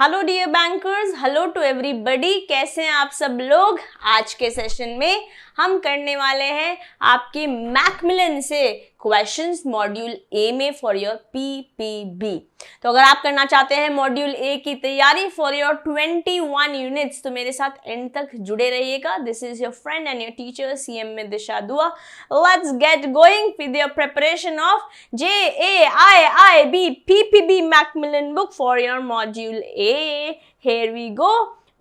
Hello dear bankers, hello to everybody. कैसे हैं आप सब लोग। आज के सेशन में हम करने वाले हैं आपके मैकमिलन से क्वेश्चंस मॉड्यूल ए में फॉर योर पीपीबी। तो अगर आप करना चाहते हैं मॉड्यूल ए की तैयारी फॉर योर 21 यूनिट्स तो मेरे साथ एंड तक जुड़े रहिएगा। This is your friend and your teacher CM में दिशा दुआ। Let's get going with your preparation of JAIIB PPB Macmillan book for your module A. Here we go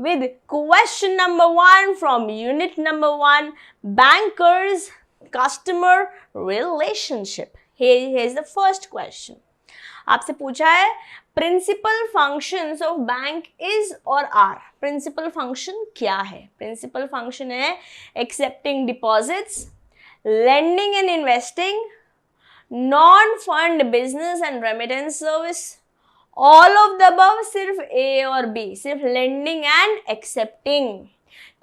with question number 1 from unit number 1, bankers customer relationship. Here's the first question. आपसे पूछा है principal functions of bank is और are. Principal function क्या है? Principal function है accepting deposits, lending and investing, non fund business and remittance service, all of the above, सिर्फ A और B, सिर्फ lending and accepting.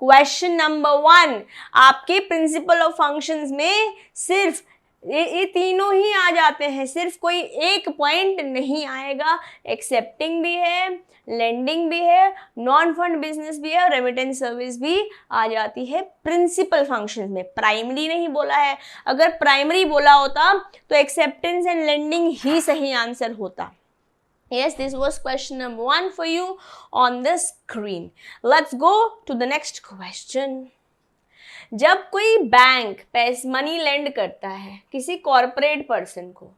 Question number 1, आपके principle of functions में सिर्फ ये तीनों ही आ जाते हैं, सिर्फ कोई एक पॉइंट नहीं आएगा। एक्सेप्टिंग भी है, लेंडिंग भी है, नॉन फंड बिजनेस भी है और रेमिटेंस सर्विस भी आ जाती है प्रिंसिपल फंक्शंस में। प्राइमरी नहीं बोला है। अगर प्राइमरी बोला होता तो एक्सेप्टेंस एंड लेंडिंग ही सही आंसर होता। Yes, this was question number 1 for you on the screen. Let's go to the next question. जब कोई बैंक मनी लेंड करता है किसी कॉर्पोरेट पर्सन को,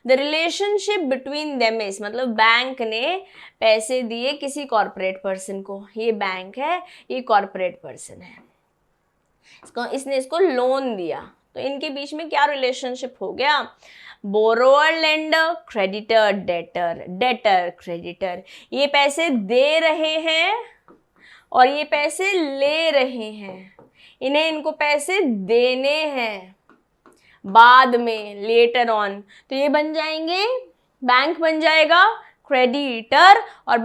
the relationship between them is, मतलब बैंक ने पैसे दिए किसी कॉर्पोरेट पर्सन को, ये बैंक है, ये कॉर्पोरेट पर्सन है, इसने इसको लोन दिया, तो इनके बीच में क्या रिलेशनशिप हो गया? Borrower lender, creditor debtor, debtor creditor. ये पैसे दे रहे हैं और ये पैसे ले रहे हैं, इन्हें इनको पैसे देने हैं बाद में, लेटर ऑन, तो ये बन जाएंगे, बैंक बन जाएगा क्रेडिटर और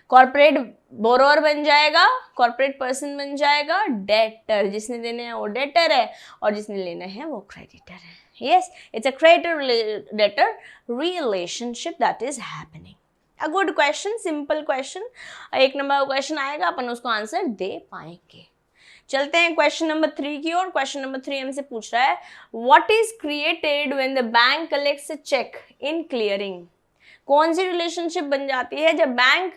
कॉर्पोरेट बोरोअर बन जाएगा, कॉर्पोरेट पर्सन बन जाएगा डेटर। जिसने देने हैं वो डेटर है और जिसने लेना है वो क्रेडिटर है। Yes, it's a creditor-debtor relationship that is happening. A good question, simple question. एक नंबर का क्वेश्चन आएगा, अपन उसको आंसर दे पाएंगे। चलते हैं क्वेश्चन नंबर 3 की ओर। क्वेश्चन नंबर 3 हमसे पूछ रहा है what is created when the bank collects a cheque in clearing. कौन सी रिलेशनशिप बन जाती है जब बैंक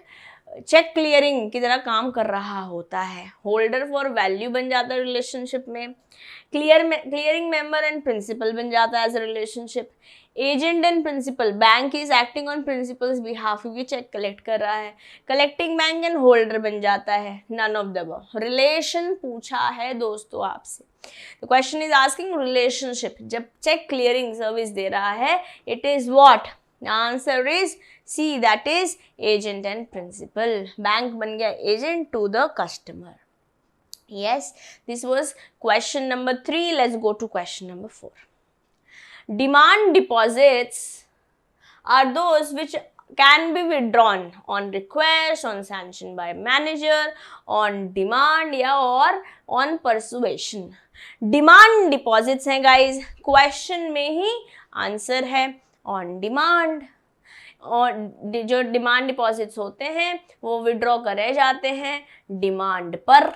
चेक क्लियरिंग की तरह काम कर रहा होता है? होल्डर फॉर वैल्यू बन जाता है रिलेशनशिप में, क्लियरिंग मेंबर एंड प्रिंसिपल बन जाता है as a relationship, agent and principal, bank is acting on principal's behalf, क्योंकि चेक कलेक्ट कर रहा है, कलेक्टिंग बैंक एंड होल्डर बन जाता है, none of the above. Relation पूछा है दोस्तों आपसे, तो क्वेश्चन इज आस्किंग रिलेशनशिप जब चेक क्लियरिंग सर्विस दे रहा है, it is what? Answer is C, that is agent and principal. Bank बन गया agent to the customer. Yes, this was question number 3. Let's go to question number 4. Demand deposits are those which can be withdrawn on request, on sanction by manager, on demand या और on persuasion. Demand deposits हैं guys, question में ही answer है on demand। और जो demand deposits होते हैं वो विड्रॉ करे जाते हैं डिमांड पर।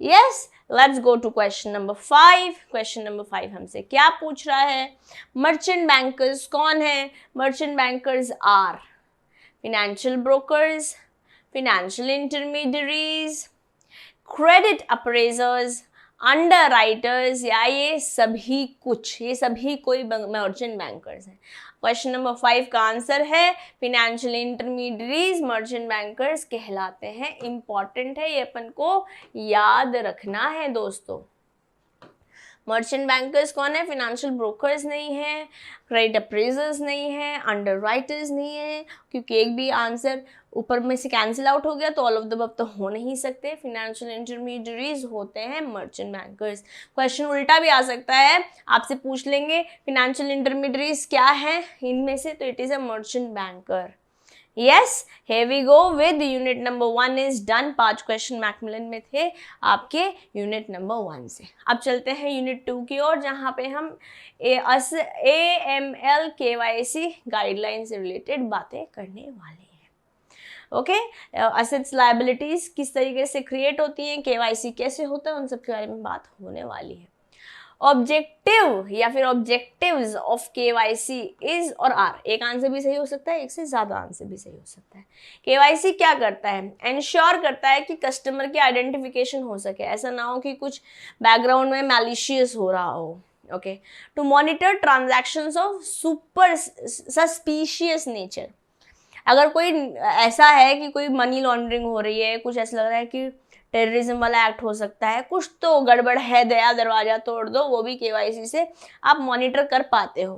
Yes, let's go to question number 5। Question number 5 हमसे क्या पूछ रहा है? मर्चेंट बैंकर्स कौन है? Merchant bankers are financial brokers, financial intermediaries, credit appraisers, underwriters, या ये सभी कुछ, ये सभी कोई मर्चेंट बैंकर्स हैं। क्वेश्चन नंबर 5 का आंसर है फाइनेंशियल इंटरमीडियरीज मर्चेंट बैंकर्स कहलाते हैं। इंपॉर्टेंट है, ये अपन को याद रखना है दोस्तों। मर्चेंट बैंकर्स कौन है? फाइनेंशियल ब्रोकर्स नहीं है, क्रेडिट अप्रेजर्स नहीं है, अंडर राइटर्स नहीं है, क्योंकि एक भी आंसर ऊपर में से कैंसिल आउट हो गया तो ऑल ऑफ द अबव तो हो नहीं सकते। फाइनेंशियल इंटरमीडियरीज होते हैं मर्चेंट बैंकर्स। क्वेश्चन उल्टा भी आ सकता है, आपसे पूछ लेंगे फाइनेंशियल इंटरमीडियरीज क्या है इनमें से, तो it is a merchant banker. Yes, here we go with unit number 1 is done. 5 question Macmillan में थे आपके यूनिट नंबर 1 से। अब चलते हैं यूनिट 2 की ओर, जहाँ पे हम AML KYC गाइडलाइन से रिलेटेड बातें करने वाले हैं। ओके, असेट्स लायबिलिटीज किस तरीके से क्रिएट होती हैं, KYC कैसे होता है, उन सब के बारे में बात होने वाली है। ऑब्जेक्टिव या फिर ऑब्जेक्टिव्स ऑफ KYC इज और आर, एक आंसर भी सही हो सकता है, एक से ज्यादा आंसर भी सही हो सकता है। KYC क्या करता है, एंश्योर करता है कि कस्टमर की आइडेंटिफिकेशन हो सके, ऐसा ना हो कि कुछ बैकग्राउंड में मैलिशियस हो रहा हो। Okay, to monitor transactions of super suspicious nature, अगर कोई ऐसा है कि कोई मनी लॉन्ड्रिंग हो रही है, कुछ ऐसा लग रहा है कि टेररिज्म वाला एक्ट हो सकता है, कुछ तो गड़बड़ है, दया दरवाजा तोड़ दो, वो भी KYC से आप मॉनिटर कर पाते हो।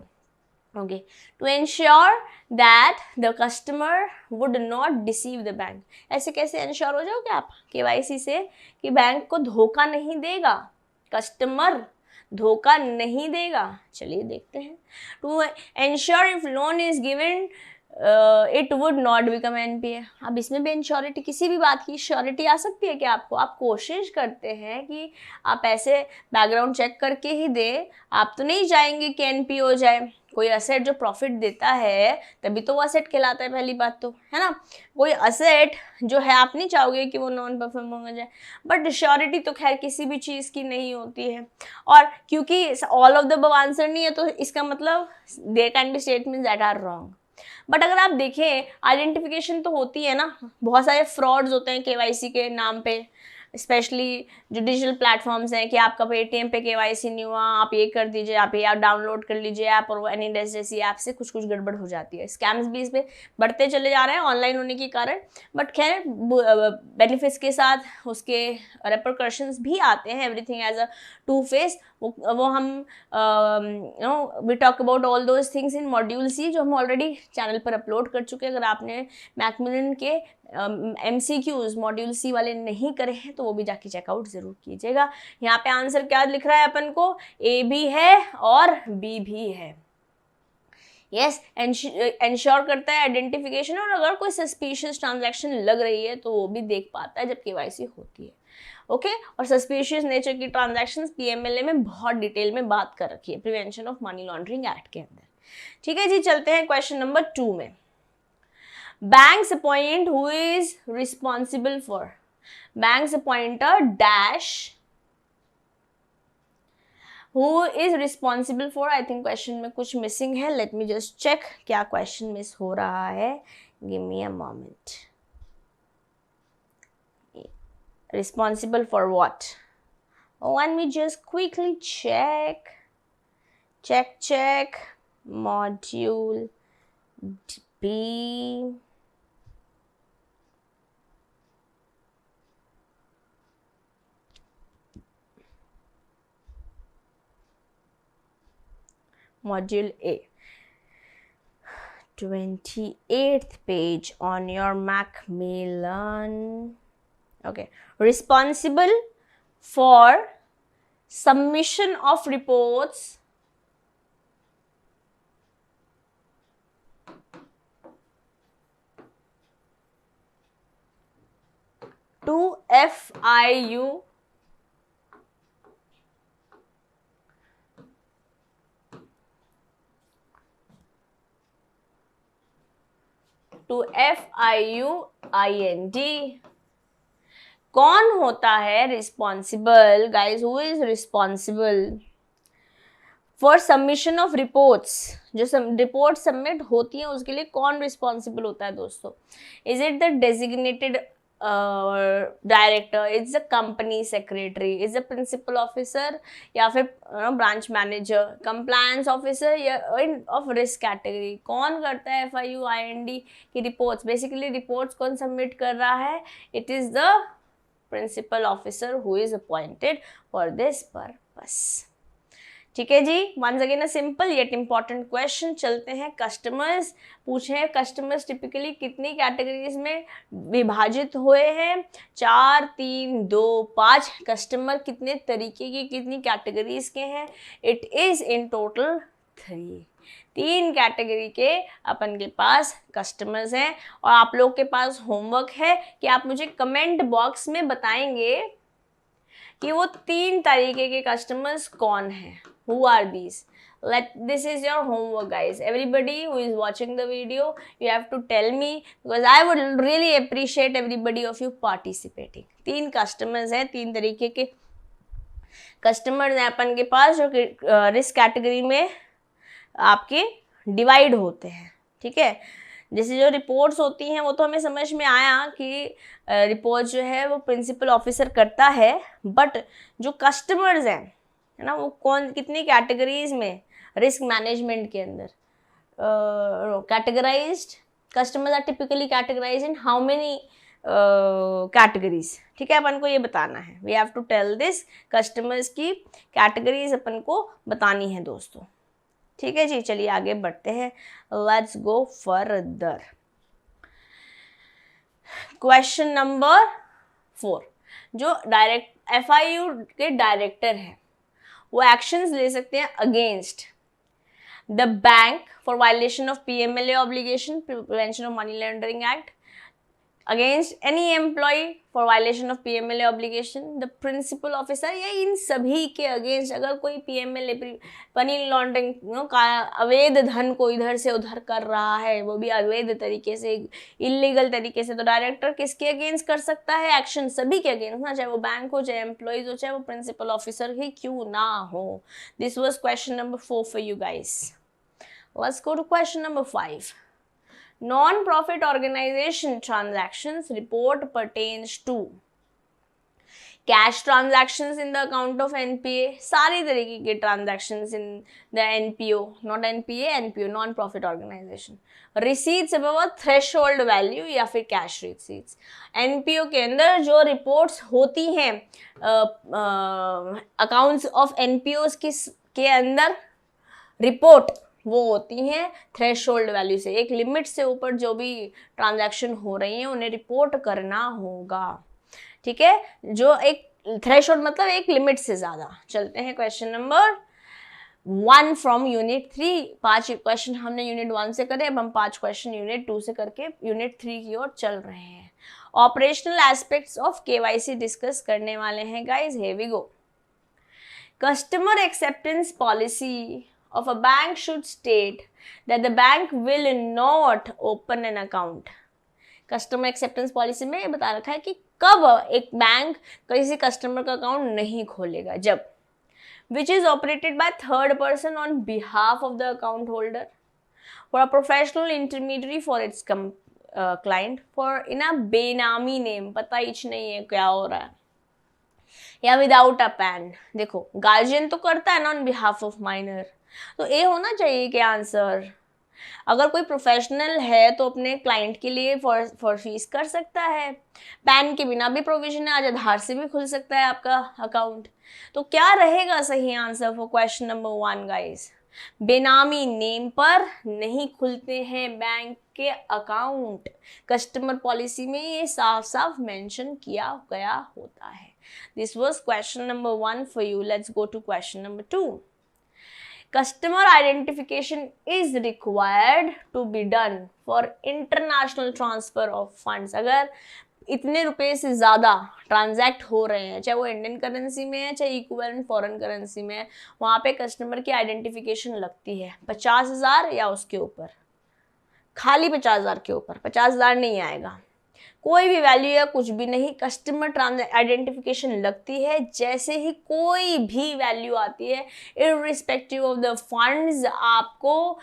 Okay, to ensure that the customer would not deceive the bank, ऐसे कैसे एंश्योर हो जाओगे आप KYC से कि बैंक को धोखा नहीं देगा, कस्टमर धोखा नहीं देगा। चलिए देखते हैं। To ensure if loan is given it would not become NPA, अब इसमें भी इंश्योरिटी, किसी भी बात की श्योरिटी आ सकती है कि आपको, आप कोशिश करते हैं कि आप ऐसे बैकग्राउंड चेक करके ही दे, आप तो नहीं चाहेंगे कि NPA हो जाए। कोई असेट जो प्रॉफिट देता है तभी तो वो असेट कहलाता है, पहली बात तो है ना। कोई असेट जो है आप नहीं चाहोगे कि वो नॉन परफॉर्मिंग हो जाए, बट श्योरिटी तो खैर किसी भी चीज़ की नहीं होती है। और क्योंकि all of the above answer नहीं है तो इसका मतलब there can be statements that are wrong. But अगर आप देखें, आइडेंटिफिकेशन तो होती है ना, बहुत सारे फ्रॉड्स होते हैं KYC के नाम पे, स्पेशली जो डिजिटल प्लेटफॉर्म्स हैं कि आपका पेटीएम पे KYC नहीं हुआ, आप ये कर दीजिए, आप ये आप डाउनलोड कर लीजिए ऐप, और वो एनीडेस्क जैसी ऐप से कुछ कुछ गड़बड़ हो जाती है। स्कैम्स भी इस पर बढ़ते चले जा रहे हैं ऑनलाइन होने के कारण, बट खैर बेनिफिट्स के साथ उसके रेपरकशंस भी आते हैं। Everything as a to face, वो हम we talk about all those things in module C, जो हम ऑलरेडी चैनल पर अपलोड कर चुके हैं। अगर आपने मैकमिलन के MCQs मॉड्यूल C वाले नहीं करे हैं तो वो भी जाके चेकआउट जरूर कीजिएगा। यहाँ पे आंसर क्या लिख रहा है अपन को, A भी है और B भी है। यस, एंश्योर करता है आइडेंटिफिकेशन, और अगर कोई सस्पिशियस ट्रांजैक्शन लग रही है तो वो भी देख पाता है जब KYC होती है। ओके, और सस्पिशियस नेचर की ट्रांजैक्शंस PMLA में बहुत डिटेल में बात कर रखी है, prevention of money laundering act के अंदर। ठीक है जी, चलते हैं क्वेश्चन नंबर 2 में। Banks appoint who is responsible for, banks appoint a dash who is responsible for, I think question में कुछ missing है, let me just check क्या question miss हो रहा है, give me a moment। Responsible for what? Let me just quickly check module B, module A, 28th page on your Macmillan. Okay, responsible for submission of reports to FIU IND। कौन होता है responsible, guys, who is responsible for submission of reports, जो report submit होती है उसके लिए कौन responsible होता है दोस्तों? Is it the designated director, it's the company secretary, it's the principal officer, या फिर ब्रांच मैनेजर, कंप्लायंस ऑफिसर, या ऑफ रिस्क कैटेगरी? कौन करता है FIU IND की रिपोर्ट्स? बेसिकली रिपोर्ट्स कौन सबमिट कर रहा है? It is the principal officer who is appointed for this purpose. ठीक है जी, once again a simple yet important question. चलते हैं, कस्टमर्स पूछे, कस्टमर्स टिपिकली कितनी कैटेगरीज में विभाजित हुए हैं? 4, 3, 2, 5 कस्टमर कितने तरीके के, कितनी कैटेगरीज के हैं? It is in total 3। 3 category के अपन के पास कस्टमर्स हैं और आप लोग के पास होमवर्क है कि आप मुझे कमेंट बॉक्स में बताएंगे कि वो 3 तरीके के कस्टमर्स कौन हैं. Who are these? This is your homework, guys. Everybody who is watching the video, you have to tell me because I would really appreciate everybody of you participating. 3 customers हैं, 3 तरीके के कस्टमर्स हैं अपन के पास जो कि रिस्क कैटेगरी में आपके डिवाइड होते हैं. ठीक है, जैसे जो रिपोर्ट्स होती हैं वो तो हमें समझ में आया कि रिपोर्ट जो है वो प्रिंसिपल ऑफिसर करता है, बट जो कस्टमर्स हैं है ना वो कौन कितनी कैटेगरीज में रिस्क मैनेजमेंट के अंदर categorized customers are typically categorized in how many categories. ठीक है, अपन को ये बताना है. We have to tell this. Customers की कैटेगरीज अपन को बतानी है दोस्तों. ठीक है जी, चलिए आगे बढ़ते हैं. Let's go further. Question number 4. जो डायरेक्ट FIU के डायरेक्टर हैं वो एक्शंस ले सकते हैं against the bank for violation of PMLA obligation, prevention of money laundering act, against any employ for violation of PMLA obligation, the principal officer, या इन सभी के अगेंस्ट अगर कोई PMLA मनी लॉन्ड्रिंग का अवैध धन को इधर से उधर कर रहा है, वो भी अवैध तरीके से, इलीगल तरीके से, तो डायरेक्टर किसके अगेंस्ट कर सकता है एक्शन? सभी के अगेंस्ट ना, चाहे वो बैंक हो, चाहे एम्प्लॉयज हो, चाहे वो प्रिंसिपल ऑफिसर ही क्यों ना हो. This was question number 4 for you guys. Let's go to question number 5. Non-profit organization transactions report pertains to cash transactions in the account of NPA, सारी तरीके के transactions in the NPO, not NPA, NPO, non-profit organization, receipts above a threshold value या फिर cash receipts. NPO के अंदर जो reports होती हैं accounts of NPOs के अंदर report वो होती हैं थ्रेशोल्ड वैल्यू से, एक लिमिट से ऊपर जो भी ट्रांजैक्शन हो रही हैं उन्हें रिपोर्ट करना होगा. ठीक है, जो एक थ्रेशोल्ड मतलब एक लिमिट से ज़्यादा. चलते हैं question number 1 from unit 3. 5 question हमने यूनिट 1 से करे, अब हम 5 क्वेश्चन यूनिट 2 से करके यूनिट 3 की ओर चल रहे हैं. Operational aspects of KYC discuss करने वाले हैं guys. Here we go. Customer acceptance policy of a bank should state that the bank will not open an account. Customer acceptance policy में ये बता रखा है कि कब एक बैंक किसी कस्टमर का अकाउंट नहीं खोलेगा, जब which is operated by third person on behalf of the account holder for a professional intermediary for its client for in a बेनामी नेम, पता ही नहीं है क्या हो रहा है, या विदाउट अ पैन. देखो गार्जियन तो करता है ना ऑन बिहाफ ऑफ माइनर, तो ये होना चाहिए कि आंसर अगर कोई प्रोफेशनल है तो अपने क्लाइंट के लिए फॉर फीस कर सकता है. पैन के बिना भी प्रोविजन है, आज आधार से भी खुल सकता है आपका अकाउंट. तो क्या रहेगा सही answer for question number 1 guys? बेनामी नेम पर नहीं खुलते हैं बैंक के अकाउंट. कस्टमर पॉलिसी में ये साफ साफ मेंशन किया गया होता है. This was question number 1 for you. Let's go to question number 2. Customer identification is required to be done for international transfer of funds. अगर इतने रुपए से ज़्यादा ट्रांजैक्ट हो रहे हैं, चाहे वो इंडियन करेंसी में है चाहे इक्विवेलेंट फॉरेन करेंसी में है, वहाँ पे कस्टमर की आइडेंटिफिकेशन लगती है. 50,000 या उसके ऊपर, खाली 50,000 के ऊपर, 50,000 नहीं आएगा, कोई भी वैल्यू या कुछ भी नहीं, कस्टमर आइडेंटिफिकेशन लगती है. जैसे ही कोई भी वैल्यू आती है इररिस्पेक्टिव ऑफ द फंड्स, आपको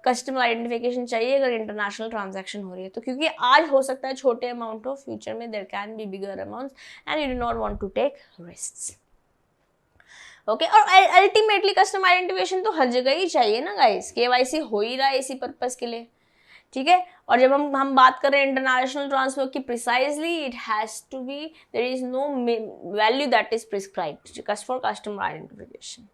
कस्टमर आइडेंटिफिकेशन चाहिए अगर इंटरनेशनल ट्रांजैक्शन हो रही है. तो क्योंकि आज हो सकता है छोटे अमाउंट हो, फ्यूचर में there can be bigger amounts and you do not want to take risks. Okay, और अल्टीमेटली कस्टमर आइडेंटिफिकेशन तो हर जगह ही चाहिए ना गाइस. KYC हो ही रहा है इसी पर्पस के लिए. ठीक है, और जब हम बात कर रहे हैं इंटरनेशनल ट्रांसफर की, precisely it has to be, there is no value that is prescribed for customer identification.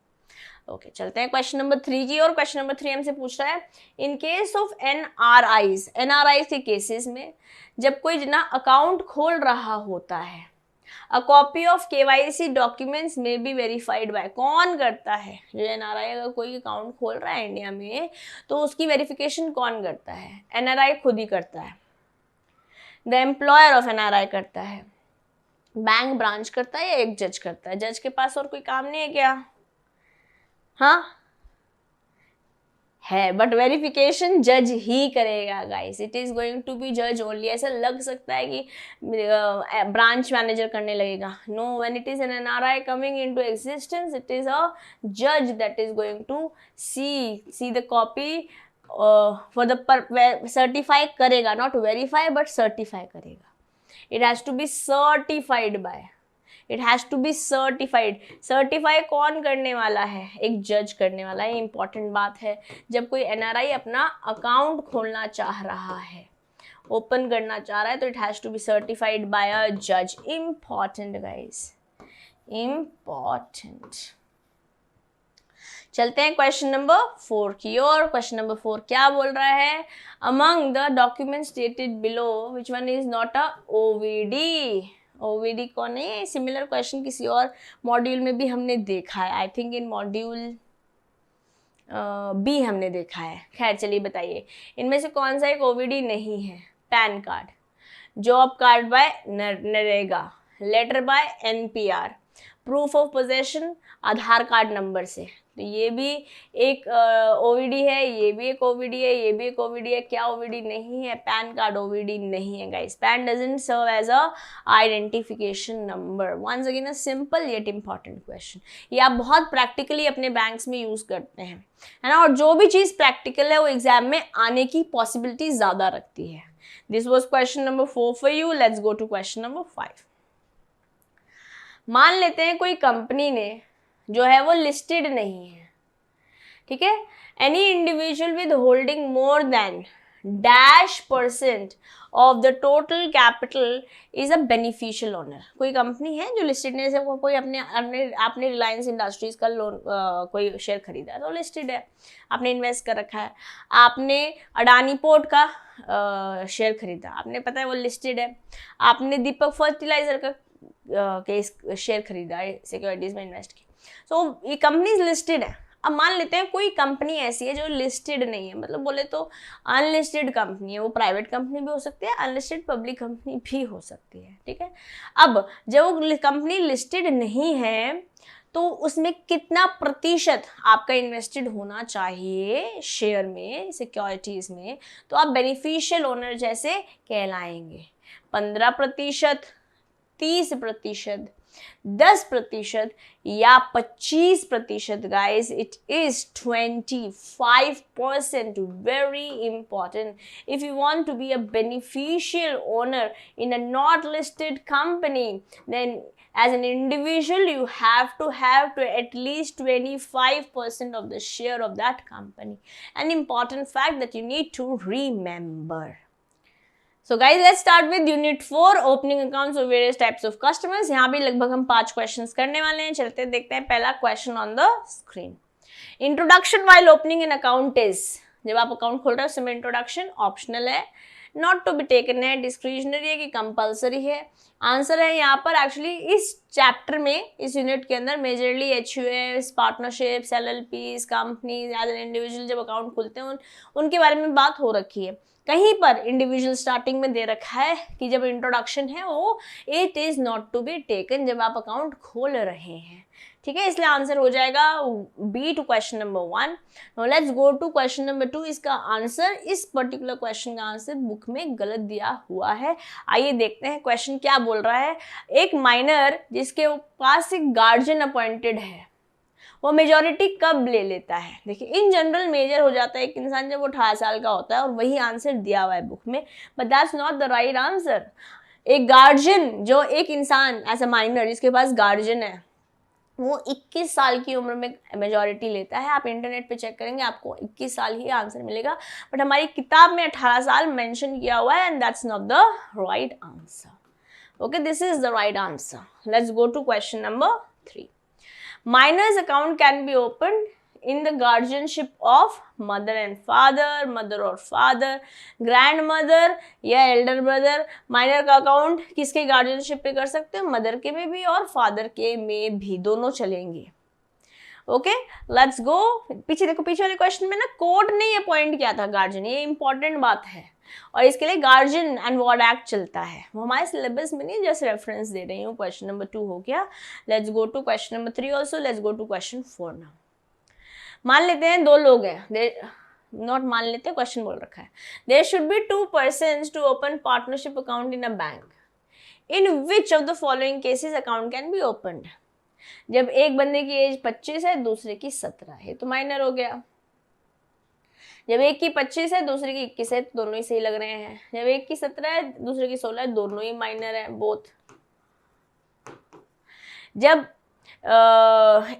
Okay, चलते हैं क्वेश्चन नंबर 3 की. और क्वेश्चन नंबर 3 हमसे पूछ रहा है, इन केस ऑफ NRIs के केसेस में जब कोई ना अकाउंट खोल रहा होता है, a copy of KYC documents में बी वेरीफाइड बाय, कौन करता है? जो NRI अगर कोई अकाउंट खोल रहा है इंडिया में तो उसकी वेरिफिकेशन कौन करता है? NRI खुद ही करता है, द एम्प्लॉयर ऑफ NRI करता है, बैंक ब्रांच करता है या एक जज करता है? जज के पास और कोई काम नहीं है क्या? हाँ है, बट वेरिफिकेशन जज ही करेगा guys, it is going to be जज ओनली। ऐसा लग सकता है कि ब्रांच मैनेजर करने लगेगा, no, when it is an NRI coming into existence it is a जज that is going to see the copy for the certify करेगा, नॉट वेरीफाई बट सर्टिफाई करेगा। It has to be certified by, it has to be certified. Certify कौन करने वाला है? एक जज करने वाला है। इंपॉर्टेंट बात है, जब कोई NRI अपना अकाउंट खोलना चाह रहा है, ओपन करना चाह रहा है, तो it has to be certified by a जज। Important guys, important. चलते हैं क्वेश्चन नंबर 4 की ओर। क्वेश्चन नंबर 4 क्या बोल रहा है? Among the documents stated below which one is not a OVD? OVD कौन है? सिमिलर क्वेश्चन किसी और मॉड्यूल में भी हमने देखा है, I think in module B हमने देखा है। खैर चलिए बताइए, इनमें से कौन सा एक OVD नहीं है? PAN card, job card by NREGA, letter by NPR, proof of possession Aadhaar card number से। तो ये भी एक OVD है, ये भी एक OVD है, ये भी एक OVD है। क्या OVD नहीं है? पैन कार्ड OVD नहीं है guys. PAN doesn't serve as a identification number. Once again a simple yet important question. ये आप बहुत प्रैक्टिकली अपने बैंक्स में यूज करते हैं, है ना? और जो भी चीज प्रैक्टिकल है वो एग्जाम में आने की पॉसिबिलिटी ज्यादा रखती है। This was question number 4 for you. Let's go to question number 5। मान लेते हैं कोई कंपनी ने जो है वो लिस्टेड नहीं है, ठीक है? Any individual with holding more than -% of the total capital is a beneficial owner. कोई कंपनी है जो लिस्टेड नहीं, जैसे कोई आपने रिलायंस इंडस्ट्रीज का लोन कोई शेयर खरीदा है तो लिस्टेड है, आपने इन्वेस्ट कर रखा है। आपने अडानी पोर्ट का शेयर खरीदा, आपने पता है वो लिस्टेड है। आपने दीपक फर्टिलाइजर का केस शेयर खरीदा है, सिक्योरिटीज में इन्वेस्ट की, सो ये कंपनीज लिस्टेड है। अब मान लेते हैं कोई कंपनी ऐसी है जो लिस्टेड नहीं है, मतलब बोले तो अनलिस्टेड कंपनी है, वो प्राइवेट कंपनी भी हो सकती है, अनलिस्टेड पब्लिक कंपनी भी हो सकती है, ठीक है? अब जब वो कंपनी लिस्टेड नहीं है तो उसमें कितना प्रतिशत आपका इन्वेस्टेड होना चाहिए शेयर में, सिक्योरिटीज में? तो आप बेनिफिशियल ओनर जैसे कहलाएंगे। 15%, 30%, 10% या 25%? Guys it is 25%. Very important. If you want to be a beneficial owner in a not listed company, then as an individual you have to at least 25% of the share of that company. An important fact that you need to remember. So guys, let's start with Unit 4, opening accounts of various types of customers. यहाँ भी लगभग हम 5 questions करने वाले हैं। चलते देखते हैं पहला question on the screen. Introduction while opening an account is, जब आप अकाउंट खोल रहे हो उसमें इंट्रोडक्शन ऑप्शनल है, नॉट टू बी टेकन है, डिस्क्रिशनरी है कि कंपल्सरी है? आंसर है यहाँ पर एक्चुअली इस चैप्टर में, इस यूनिट के अंदर majorly HUFs, partnerships, LLPs, companies, as an individual जब अकाउंट खोलते हैं उनके बारे में बात हो रखी है। कहीं पर इंडिविजुअल स्टार्टिंग में दे रखा है कि जब इंट्रोडक्शन है वो it is not to be taken जब आप अकाउंट खोल रहे हैं, ठीक है? इसलिए आंसर हो जाएगा B to question number 1। Now let's go to question number 2। इसका आंसर, इस पर्टिकुलर क्वेश्चन का आंसर बुक में गलत दिया हुआ है। आइए देखते हैं क्वेश्चन क्या बोल रहा है। एक माइनर जिसके पास एक गार्जियन अपॉइंटेड है वो मेजॉरिटी कब ले लेता है? देखिए इन जनरल मेजर हो जाता है एक इंसान जब वो 18 साल का होता है, और वही आंसर दिया हुआ है बुक में, but that's not the right answer. एक गार्जियन, जो एक इंसान एज अ माइनर जिसके पास गार्जियन है, वो 21 साल की उम्र में मेजॉरिटी लेता है। आप इंटरनेट पे चेक करेंगे आपको 21 साल ही आंसर मिलेगा, बट हमारी किताब में 18 साल मेंशन किया हुआ है, and that's not the right answer. Okay, this is the right answer. Let's go to question number 3। Minor's account can be opened in the guardianship of mother and father, mother और father, grandmother या elder brother. minor का account किसके guardianship पे कर सकते हो? Mother के में भी और फादर के में भी, दोनों चलेंगे. ओके, लेट्स गो. पीछे देखो, पीछे वाले क्वेश्चन में ना कोर्ट ने ये पॉइंट किया था गार्जियन, ये इंपॉर्टेंट बात है और इसके लिए गार्जियन एंड वार्ड एक्ट चलता है. वो हमारे सिलेबस में नहीं, जस्ट रेफरेंस दे रही हूँ. क्वेश्चन नंबर 2 हो गया. Let's go to question number 3 also. Let's go to question 4 now. मान लेते हैं 2 लोग हैं, नॉट मान लेते, क्वेश्चन बोल रखा है. There should be 2 persons to open partnership account in a bank. In which of the following cases account can be opened. जब एक बंदे की एज 25 है, दूसरे की 17 है, तो माइनर हो गया. जब एक की 25 है, दूसरे की 21 है, तो दोनों ही सही लग रहे हैं. जब एक की 17 है, दूसरे की 16 है, दोनों ही माइनर है, बोथ. जब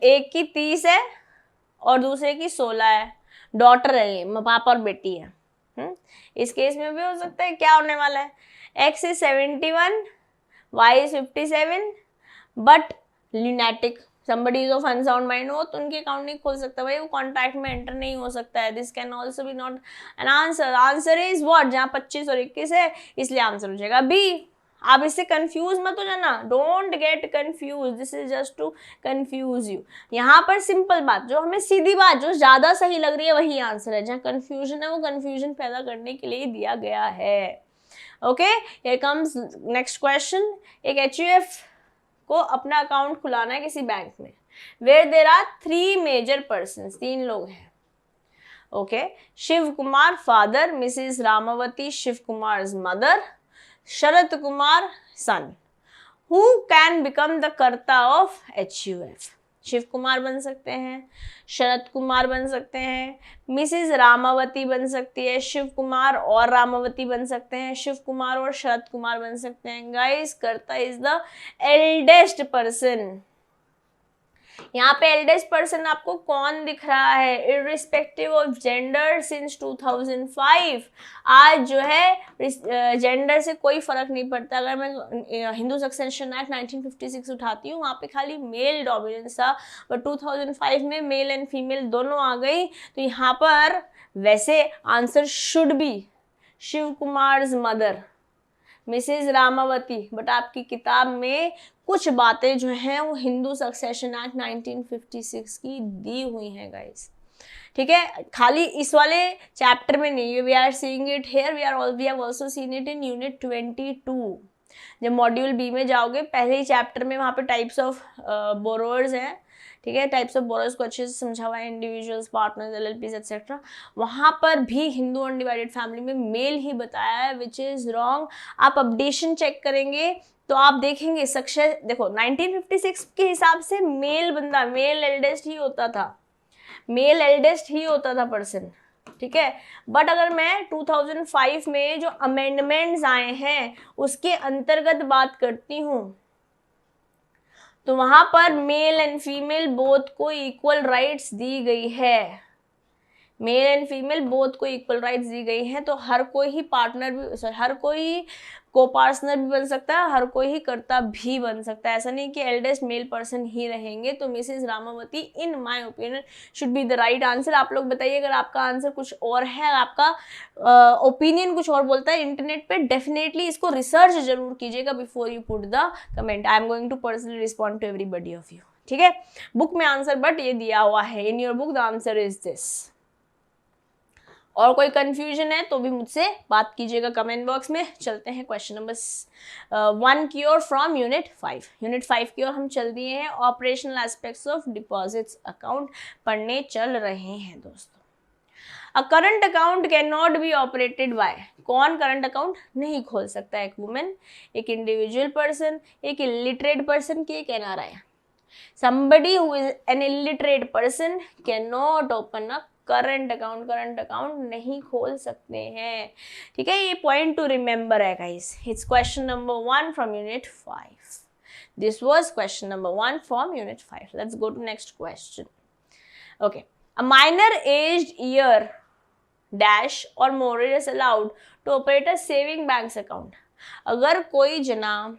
एक की 30 है और दूसरे की 16 है, डॉटर है, ये पापा और बेटी है. इस केस में भी हो सकता है. क्या होने वाला है? x is 71, y is 57, but lunatic, somebody is of unsound mind हो तो उनके अकाउंट नहीं खोल सकता भाई, वो कॉन्ट्रैक्ट में एंटर नहीं हो सकता है. This can also be not an answer. Answer is what? जहाँ 25 और 21 है, इसलिए आंसर हो जाएगा बी. आप इससे कंफ्यूज मत हो जाना, don't get confuse, this is just to confuse you. यहाँ पर सिंपल बात, जो हमें सीधी बात, जो ज्यादा सही लग रही है वही आंसर है. जहाँ कंफ्यूजन है, वो कंफ्यूजन पैदा करने के लिए दिया गया है. Okay, here comes next question. एक HUF को अपना अकाउंट खुलाना है किसी बैंक में, where there are 3 major persons, 3 लोग हैं. Okay, Shiv Kumar father, Mrs Ramavati Shiv Kumar mother, Sharad Kumar son. Who can become the karta of HUF? Shiv Kumar बन सकते हैं, शरद कुमार बन सकते हैं, मिसेस रामावती बन सकती है, शिव कुमार और रामावती बन सकते हैं, शिव कुमार और शरद कुमार बन सकते हैं. गाइस, कर्ता इज द एल्डेस्ट पर्सन. यहाँ पे एल्डेस्ट पर्सन आपको कौन दिख रहा है? Irrespective of gender since 2005. आज जो है जेंडर से कोई फर्क नहीं पड़ता. अगर मैं हिंदू सक्सेशन एक्ट 1956 उठाती हूँ, वहाँ पे खाली मेल डोमिनेंस था, बट 2005 में मेल एंड फीमेल दोनों आ गई. तो यहाँ पर वैसे answer should be Shiv Kumar mother, Mrs Ramavati, but आपकी किताब में कुछ बातें जो हैं वो हिंदू सक्सेशन एक्ट 1956 की दी हुई हैं गाइस. ठीक है, खाली इस वाले चैप्टर में नहीं, we are seeing it here, we have also seen it in unit 22. जब मॉड्यूल बी में जाओगे, पहले ही चैप्टर में वहाँ पे टाइप्स ऑफ बोरोअर्स हैं. ठीक है, टाइप्स ऑफ बोरोअर्स को अच्छे से समझा हुआ है, इंडिविजुअल्स, पार्टनर्स, LLPs एक्सेट्रा. वहाँ पर भी हिंदू अनडिवाइडेड फैमिली में मेल ही बताया है, विच इज़ रॉन्ग. आप अपडेशन चेक करेंगे तो आप देखेंगे सक्सेस, देखो 1956 के हिसाब से मेल बंदा, मेल एल्डेस्ट ही होता था, मेल एल्डेस्ट ही होता था पर्सन. ठीक है, बट अगर मैं 2005 में जो अमेंडमेंट्स आए हैं उसके अंतर्गत बात करती हूँ, तो वहां पर मेल एंड फीमेल बोथ को इक्वल राइट्स दी गई है. मेल एंड फीमेल बोथ को इक्वल राइट्स दी गई हैं. तो हर कोई ही पार्टनर भी, हर कोई को पार्टनर भी बन सकता है, हर कोई ही कर्ता भी बन सकता है. ऐसा नहीं कि एल्डेस्ट मेल पर्सन ही रहेंगे. तो Mrs Ramavati in my opinion should be the right answer. आप लोग बताइए अगर आपका आंसर कुछ और है, आपका ओपिनियन कुछ और बोलता है. इंटरनेट पे डेफिनेटली इसको रिसर्च जरूर कीजिएगा before you put the comment. I am going to personally respond to everybody of you. ठीक है, बुक में आंसर बट ये दिया हुआ है, in your book the answer is this. और कोई कंफ्यूजन है तो भी मुझसे बात कीजिएगा कमेंट बॉक्स में. चलते हैं क्वेश्चन नंबर 1 की ओर फ्रॉम यूनिट 5. यूनिट 5 की ओर हम चल दिए हैं. Operational aspects of deposits account पढ़ने चल रहे हैं दोस्तों. A current account can not be operated by. कौन करंट अकाउंट नहीं खोल सकता है? एक वुमेन, एक इंडिविजुअल पर्सन, एक इलिटरेट पर्सन की, एक NRI. somebody who is an illiterate person cannot open a current account नहीं खोल सकते हैं. ठीक है, ये पॉइंट टू रिमेंबर है guys. It's question number 1 from unit 5. This was question number 1 from unit 5. Let's go to next question. Okay, a minor aged year dash और more is allowed to operate a saving bank account. अगर कोई जना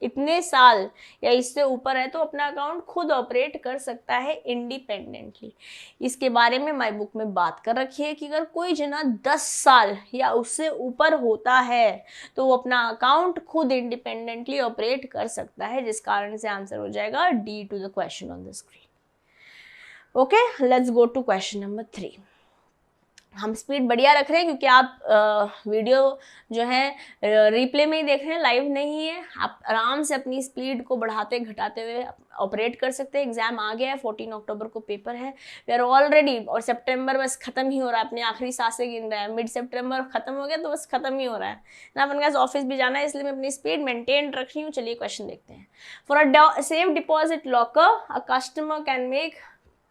इतने साल या इससे ऊपर है तो अपना अकाउंट खुद ऑपरेट कर सकता है इंडिपेंडेंटली। इसके बारे में माई बुक में बात कर रखी है कि अगर कोई जना 10 साल या उससे ऊपर होता है तो वो अपना अकाउंट खुद इंडिपेंडेंटली ऑपरेट कर सकता है, जिस कारण से आंसर हो जाएगा D to the question on the screen. Okay, let's go to question number 3। हम स्पीड बढ़िया रख रहे हैं क्योंकि आप वीडियो जो है रिप्ले में ही देख रहे हैं, लाइव नहीं है। आप आराम से अपनी स्पीड को बढ़ाते घटाते हुए ऑपरेट कर सकते हैं। एग्जाम आ गया है, 14 अक्टूबर को पेपर है। वी आर ऑलरेडी, और सितंबर बस खत्म ही हो रहा है, अपनी आखिरी सांसें गिन रहा है। मिड सितंबर खत्म हो गया तो बस खत्म ही हो रहा है ना, अपन का ऑफिस भी जाना है, इसलिए मैं अपनी स्पीड मेंटेन रख रही हूँ। चलिए क्वेश्चन देखते हैं। For a safe deposit locker a customer can make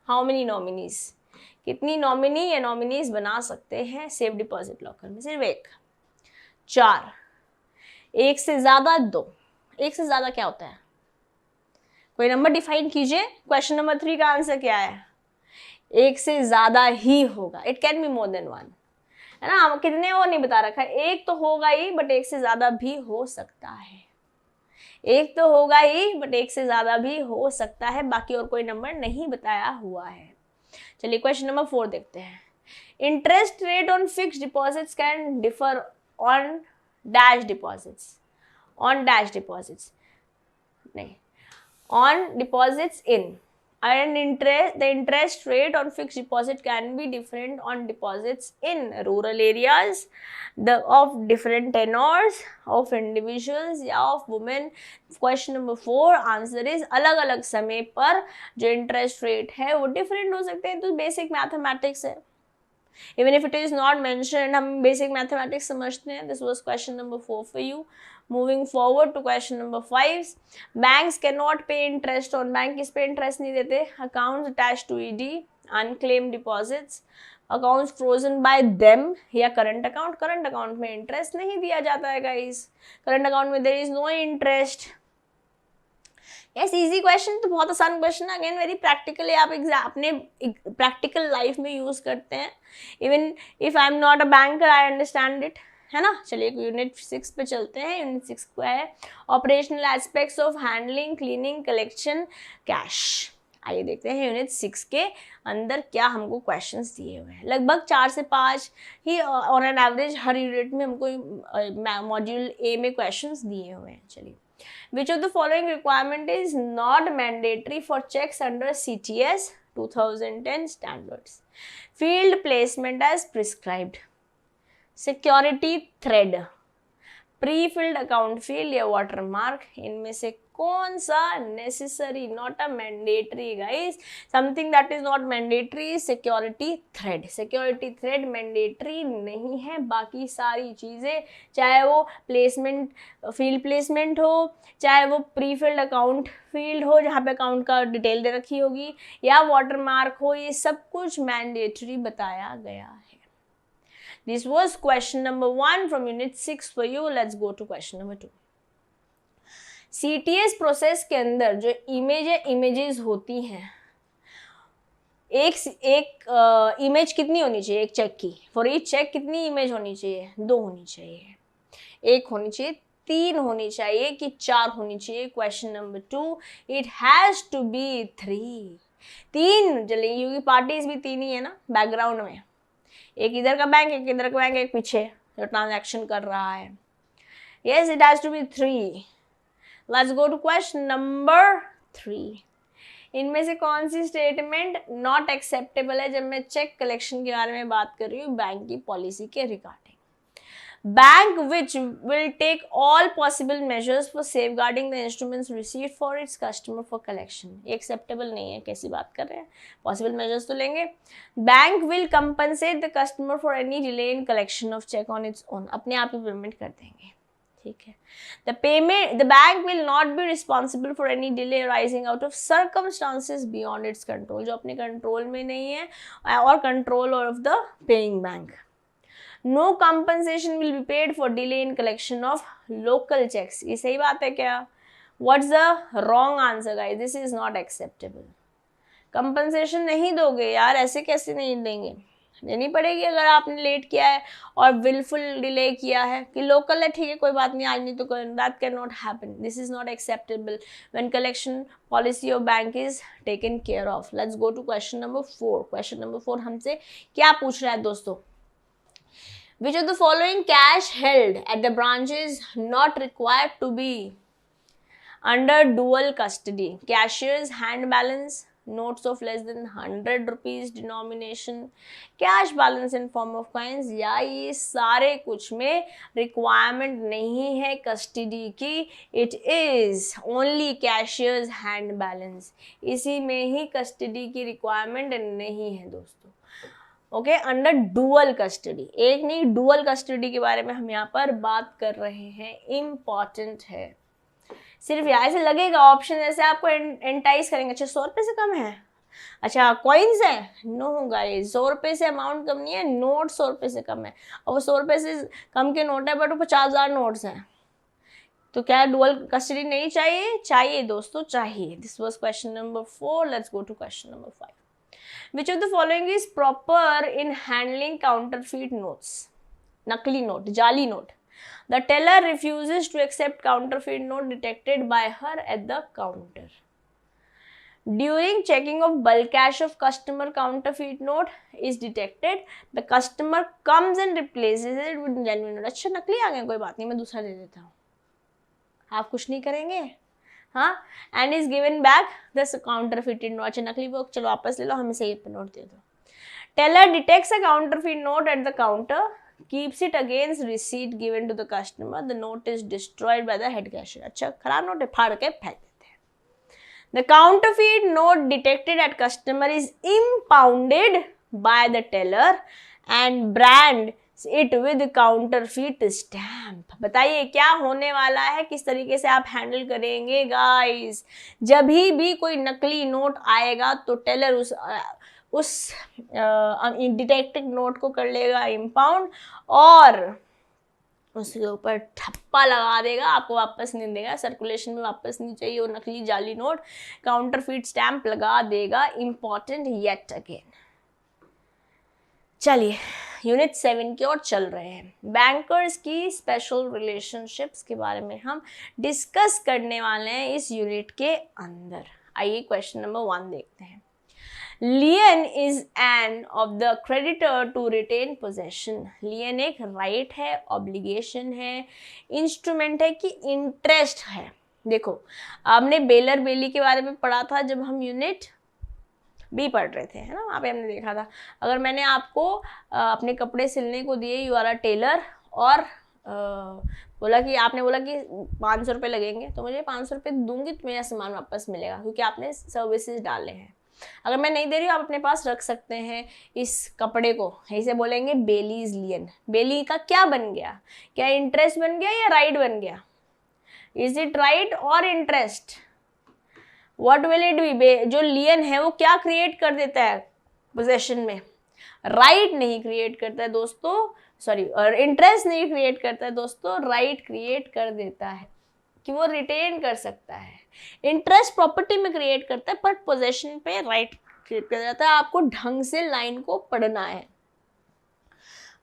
how many nominees? कितनी नॉमिनी या नॉमिनीज बना सकते हैं सेफ डिपॉजिट लॉकर में? सिर्फ एक, 4, 1 से ज्यादा 2। 1 से ज्यादा क्या होता है? कोई नंबर डिफाइन कीजिए। क्वेश्चन नंबर 3 का आंसर क्या है? 1 से ज्यादा ही होगा। It can be more than 1, है ना। हम कितने वो नहीं बता रखा है, एक तो होगा ही बट 1 से ज्यादा भी हो सकता है। एक तो होगा ही बट 1 से ज्यादा भी हो सकता है, बाकी और कोई नंबर नहीं बताया हुआ है। चलिए क्वेश्चन नंबर 4 देखते हैं। Interest rate on fixed deposits can differ on dash deposits. On dash deposits नहीं, on deposits in and the interest rate on fixed deposit can be different on deposits in rural areas, of different tenors, of individuals या of women. Question number 4 answer is अलग अलग समय पर जो interest rate है वो different हो सकते हैं। तो बेसिक मैथमेटिक्स है, even if it is not mentioned, हम बेसिक मैथमेटिक्स समझते हैं। This was question number 4 for you. Moving forward to question number 5। Banks can not pay interest on, bank किस पे इंटरेस्ट नहीं देते? Accounts attach to ED, unclaim deposits, accounts frozen by them या current account. Current account में interest नहीं दिया जाता है guys, current account में there is no interest. Yes, easy question, तो बहुत आसान क्वेश्चन है। अगेन वेरी प्रैक्टिकली आप एग्जाम अपने प्रैक्टिकल लाइफ में यूज करते हैं। Even if I am not a banker I understand it, है ना। चलिए यूनिट 6 पे चलते हैं। यूनिट 6 क्या है? Operational aspects of handling, cleaning, collection, cash. आइए देखते हैं यूनिट 6 के अंदर क्या हमको क्वेश्चंस दिए हुए हैं। लगभग 4 से 5 ही ऑन एन एवरेज हर यूनिट में हमको मॉड्यूल ए में क्वेश्चंस दिए हुए हैं। चलिए, which of the following requirement is not mandatory for checks under CTS 2010 standards? Field placement as prescribed, security thread, pre-field account field या वाटरमार्क। इनमें से कौन सा necessary, not a mandatory guys, something that is not mandatory, security thread. Security thread mandatory नहीं है, बाकी सारी चीज़ें चाहे वो प्लेसमेंट, फील्ड प्लेसमेंट हो, चाहे वो प्री-फिल्ड अकाउंट फील्ड हो जहाँ पे अकाउंट का डिटेल दे रखी होगी, या वाटरमार्क हो, ये सब कुछ मैंडेटरी बताया गया है। This was question number 1 from unit 6 for you. Let's go to question number 2. CTS process के अंदर जो इमेजेस होती हैं, एक इमेज कितनी होनी चाहिए एक चेक की? फॉर ईच चेक कितनी इमेज होनी चाहिए? 2 होनी चाहिए, 1 होनी चाहिए, 3 होनी चाहिए कि 4 होनी चाहिए? Question number 2, it has to be 3। 3 चलिए, क्योंकि पार्टीज भी 3 ही है ना बैकग्राउंड में, एक इधर का बैंक, एक इधर का बैंक, एक पीछे जो ट्रांजैक्शन कर रहा है। Yes, it has to be 3। Let's go to question number 3। इनमें से कौन सी स्टेटमेंट नॉट एक्सेप्टेबल है जब मैं चेक कलेक्शन के बारे में बात कर रही हूँ बैंक की पॉलिसी के regarding? Bank which will take all possible measures for safeguarding the instruments received for its customer for collection. ये एक्सेप्टेबल नहीं है, कैसी बात कर रहे हैं, पॉसिबल मेजर्स तो लेंगे। Bank will compensate the customer for any delay in collection of cheque on its own, अपने आप ही पेमेंट कर देंगे, ठीक है। The bank will not be responsible for any delay arising out of circumstances beyond its control, जो अपने control में नहीं है और control of the paying bank. No compensation will be paid for delay in collection of local checks. ये सही बात है क्या? What's the wrong answer guys? This is not acceptable. Compensation नहीं दोगे यार, ऐसे कैसे नहीं देंगे, देनी पड़ेगी अगर आपने लेट किया है और विलफुल डिले किया है। कि लोकल है ठीक है कोई बात नहीं, आज नहीं तो that can not happen, this is not acceptable when collection policy of bank is taken care of. Let's go to question number 4। Question number 4 हमसे क्या पूछ रहा है दोस्तों, which of the following cash held at the branch is not required to be under dual custody? Cashier's hand balance, notes of less than 100 rupees denomination, cash balance in form of coins, या ये सारे कुछ में requirement नहीं है custody की, it is only cashiers hand balance, इसी में ही कस्टडी की रिक्वायरमेंट नहीं है दोस्तों। ओके, अंडर डुअल कस्टडी, एक नहीं डुअल कस्टडी के बारे में हम यहाँ पर बात कर रहे हैं, इम्पॉर्टेंट है। सिर्फ यहाँ से लगेगा ऑप्शन ऐसे आपको एंटाइज करेंगे, अच्छा 100 रुपये से कम है, अच्छा कॉइन्स है, नो गाइस 100 रुपये से अमाउंट कम नहीं है, नोट 100 रुपये से कम है, और वो 100 रुपये से कम के नोट है बट वो 50,000 नोट्स हैं, तो क्या डुअल कस्टडी नहीं चाहिए? चाहिए दोस्तों, चाहिए। This was question number 4। Let's go to question number 5। Which of the following is proper in handling counterfeit notes? नकली नोट, जाली note. The teller refuses to accept counterfeit note detected by her at the counter. During checking of bulk cash of customer, counterfeit note is detected. The customer comes and replaces it with genuine note. अच्छा नकली आ गया, कोई बात नहीं, मैं दूसरा दे देता हूँ, आप कुछ नहीं करेंगे, हाँ, and is given back this counterfeited note. अच्छा नकली वो चलो वापस ले लो, हमें सही नोट दे दो। Teller detects a counterfeit note at the counter, keeps it against receipt given to the customer, the note is destroyed by the head cashier. अच्छा खराब नोट है, फाड़ के फेंक देते हैं। The counterfeit note detected at customer is impounded by the teller and brand it with counterfeit stamp. बताइए क्या होने वाला है, किस तरीके से आप हैंडल करेंगे गाइस? जब भी कोई नकली नोट आएगा तो टेलर उस डिटेक्टेड नोट को कर लेगा इम्पाउंड और उसके ऊपर ठप्पा लगा देगा, आपको वापस नहीं देगा, सर्कुलेशन में वापस नहीं चाहिए वो नकली जाली नोट, काउंटरफिट स्टैम्प लगा देगा। Important yet again. चलिए यूनिट 7 की ओर चल रहे हैं। बैंकर्स की स्पेशल रिलेशनशिप्स के बारे में हम डिस्कस करने वाले हैं इस यूनिट के अंदर। आइए क्वेश्चन नंबर 1 देखते हैं। Lien is an of the creditor to retain possession. Lien एक राइट है, ऑब्लिगेशन है, इंस्ट्रूमेंट है कि इंटरेस्ट है। देखो आपने बेलर बेली के बारे में पढ़ा था जब हम यूनिट भी पढ़ रहे थे, है ना, वहाँ पे हमने देखा था। अगर मैंने आपको अपने कपड़े सिलने को दिए, यू आर अ टेलर, और बोला कि आपने बोला कि 500 रुपये लगेंगे, तो मुझे 500 रुपये दूंगी तो मेरा सामान वापस मिलेगा क्योंकि आपने सर्विसेज डाले हैं। अगर मैं नहीं दे रही हूँ आप अपने पास रख सकते हैं इस कपड़े को, ऐसे बोलेंगे बेलीज लियन। बेली का क्या बन गया? क्या इंटरेस्ट बन गया या राइट बन गया? इज इट राइट और interest? What will it be? जो लियन है वो क्या क्रिएट कर देता है पोजेशन में? राइट नहीं क्रिएट करता है दोस्तों, सॉरी, और इंटरेस्ट नहीं क्रिएट करता है दोस्तों, राइट क्रिएट कर देता है कि वो रिटेन कर सकता है। इंटरेस्ट प्रॉपर्टी में क्रिएट करता है पर पोजेशन पे राइट क्रिएट कर जाता है। आपको ढंग से लाइन को पढ़ना है,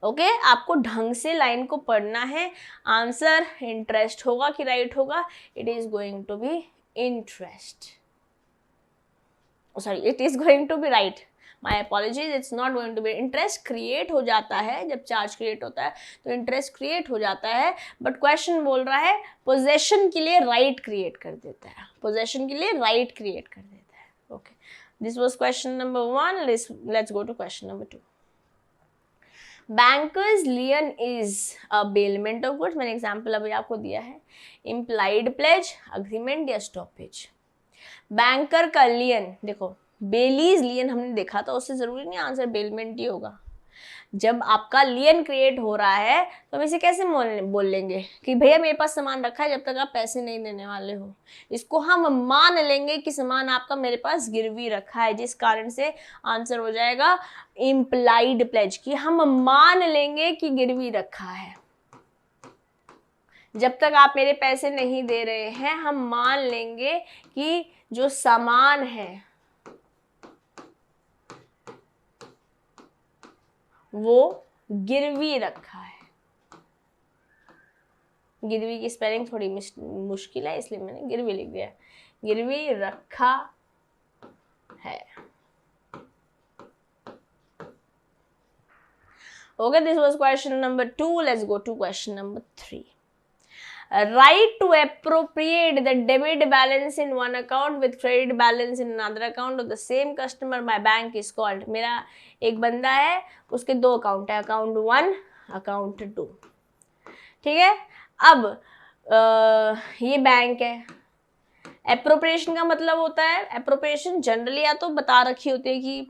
ओके आपको ढंग से लाइन को पढ़ना है। आंसर इंटरेस्ट होगा कि राइट होगा? It is going to be interest, sorry it is going to be right, my apologies, it's not going to be. Interest create हो जाता है जब चार्ज क्रिएट होता है तो इंटरेस्ट क्रिएट हो जाता है, बट क्वेश्चन बोल रहा है पोजेशन के लिए राइट क्रिएट कर देता है, पोजेशन के लिए राइट क्रिएट कर देता है। Okay, this was question number 1। Let's go to question number 2। Bankers lien is a bailment of goods. मैंने एग्जाम्पल अभी आपको दिया है, इम्प्लाइड प्लेज, अग्रीमेंट या स्टॉपेज। बैंकर का लियन, देखो बेलीज लियन हमने देखा था, उससे जरूरी नहीं आंसर बेलमेंट ही होगा। जब आपका लियन क्रिएट हो रहा है तो हम इसे कैसे बोल लेंगे कि भैया मेरे पास सामान रखा है जब तक आप पैसे नहीं देने वाले हो। इसको हम मान लेंगे कि सामान आपका मेरे पास गिरवी रखा है, जिस कारण से आंसर हो जाएगा इम्प्लाइड प्लेज, कि हम मान लेंगे कि गिरवी रखा है। जब तक आप मेरे पैसे नहीं दे रहे हैं हम मान लेंगे कि जो सामान है वो गिरवी रखा है। गिरवी की स्पेलिंग थोड़ी मुश्किल है, इसलिए मैंने गिरवी लिख दिया। गिरवी रखा है। Okay, this was question number 2. Let's go to question number 3. Right to appropriate the debit balance in one account with credit balance in another account of the same customer by bank is called. मेरा एक बंदा है, उसके दो account है, account 1, account 2, ठीक है। अब ये बैंक है। एप्रोप्रिएशन का मतलब होता है, एप्रोप्रिएशन जनरली या तो बता रखी होती है कि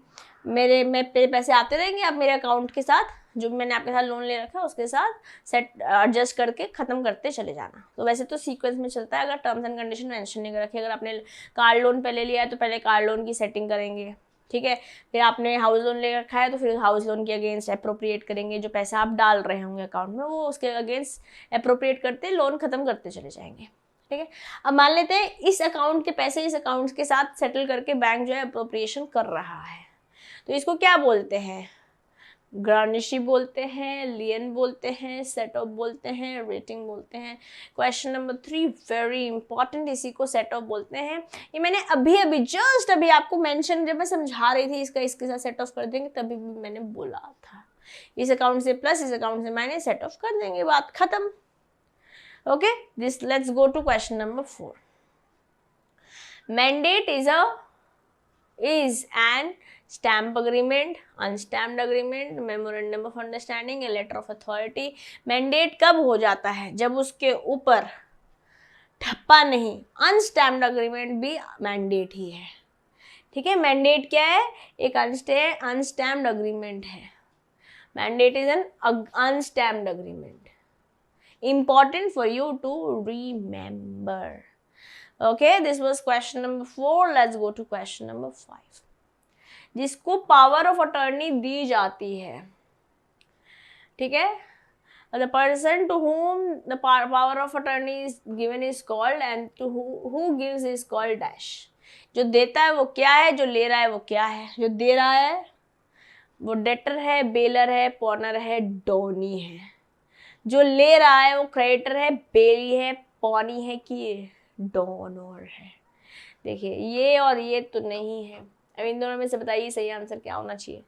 मेरे पैसे आते रहेंगे, आप मेरे अकाउंट के साथ जो मैंने आपके साथ लोन ले रखा है उसके साथ सेट एडजस्ट करके ख़त्म करते चले जाना। तो वैसे तो सीक्वेंस में चलता है, अगर टर्म्स एंड कंडीशन मेंशन नहीं कर रखे। अगर आपने कार लोन पहले लिया है तो पहले कार लोन की सेटिंग करेंगे, ठीक है। फिर आपने हाउस लोन ले रखा है तो फिर हाउस लोन के अगेंस्ट अप्रोप्रिएट करेंगे। जो पैसा आप डाल रहे होंगे अकाउंट में वो उसके अगेंस्ट अप्रोप्रिएट करते लोन ख़त्म करते चले जाएंगे, ठीक है। अब मान लेते हैं इस अकाउंट के पैसे इस अकाउंट के साथ सेटल करके बैंक जो है अप्रोप्रिएशन कर रहा है, तो इसको क्या बोलते हैं? गार्निशी बोलते हैं, लियन बोलते हैं, सेट ऑफ बोलते हैं, रेटिंग बोलते हैं। क्वेश्चन नंबर 3 वेरी इंपॉर्टेंट, इसी को सेट ऑफ बोलते हैं। ये मैंने अभी जस्ट अभी आपको मेंशन, जब मैं समझा रही थी इसके साथ सेट ऑफ कर देंगे, तभी भी मैंने बोला था इस अकाउंट से प्लस इस अकाउंट से माइनस सेट ऑफ कर देंगे, बात खत्म। Okay, let's go to question number 4. Mandate is an stamp agreement, unstamped agreement, memorandum of understanding, a letter of authority. Mandate कब हो जाता है? जब उसके ऊपर ठप्पा नहीं, अनस्टैम्प्ड अग्रीमेंट भी मैंडेट ही है, ठीक है। मैंडेट क्या है? एक अनस्टैम्प्ड अग्रीमेंट है। Mandate is an unstamped agreement. Important for you to remember. Okay, this was question number 4. Let's go to question number 5. जिसको पावर ऑफ अटर्नी दी जाती है, ठीक है, the person to whom the power of attorney is given is called, and to who gives is called dash. जो देता है वो क्या है, जो ले रहा है वो क्या है? जो दे रहा है वो डेटर है, बेलर है, पॉनर है, डोनी है। जो ले रहा है वो क्रेडिटर है, बेली है, पॉनी है कि डोनर है। देखिए ये और ये तो नहीं है। अब इन दोनों में से बताइए सही आंसर क्या होना चाहिए।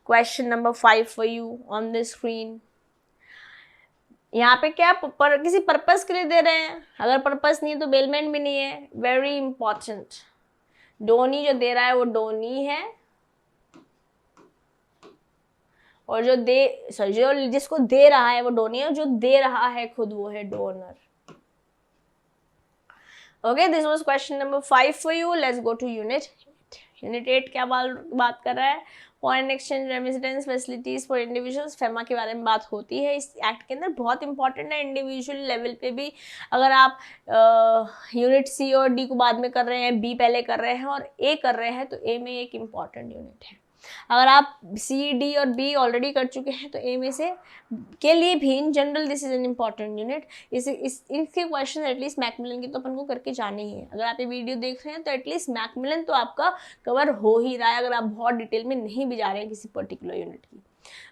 Question number 5 for you on the screen. यहाँ पे क्या किसी पर्पस के लिए दे रहे हैं? अगर पर्पस नहीं है तो बेलमेंट भी नहीं है। वेरी इंपॉर्टेंट, डोनी जो दे रहा है वो डोनी है, और जो जिसको दे रहा है वो डोनी है, जो दे रहा है खुद वो है donor. Okay, this was question number 5 for you. Let's go to unit 8. Unit 8 क्या बात कर रहा है? Foreign exchange remittance facilities for individuals, FEMA के बारे में बात होती है इस एक्ट के अंदर। बहुत इंपॉर्टेंट है इंडिविजुअल लेवल पे भी। अगर आप यूनिट सी और डी को बाद में कर रहे हैं, बी पहले कर रहे हैं और ए कर रहे हैं, तो ए में एक इंपॉर्टेंट यूनिट है। अगर आप सी डी और बी ऑलरेडी कर चुके हैं तो ए में से के लिए भी in general this is an important unit. इसके क्वेश्चन एटलीस्ट मैकमिलन की तो अपन को करके जाने ही है। अगर आप ये वीडियो देख रहे हैं तो एटलीस्ट मैकमिलन तो आपका कवर हो ही रहा है, अगर आप बहुत डिटेल में नहीं भी जा रहे हैं किसी पर्टिकुलर यूनिट की।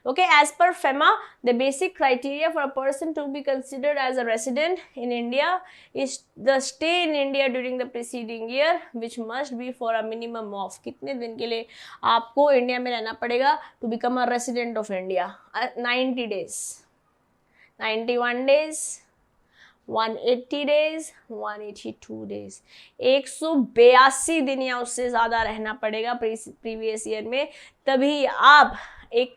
Okay, as per FEMA, the basic criteria for a person to be considered as a resident in India is the stay in India during the preceding year, which must be for a minimum of कितने दिन के लिए आपको India में रहना पड़ेगा to become a resident of India? 90 days, 91 days, 180 days, 182 days. 182 दिन या उससे ज़्यादा रहना पड़ेगा प्रीवियस ईयर में, तभी आप एक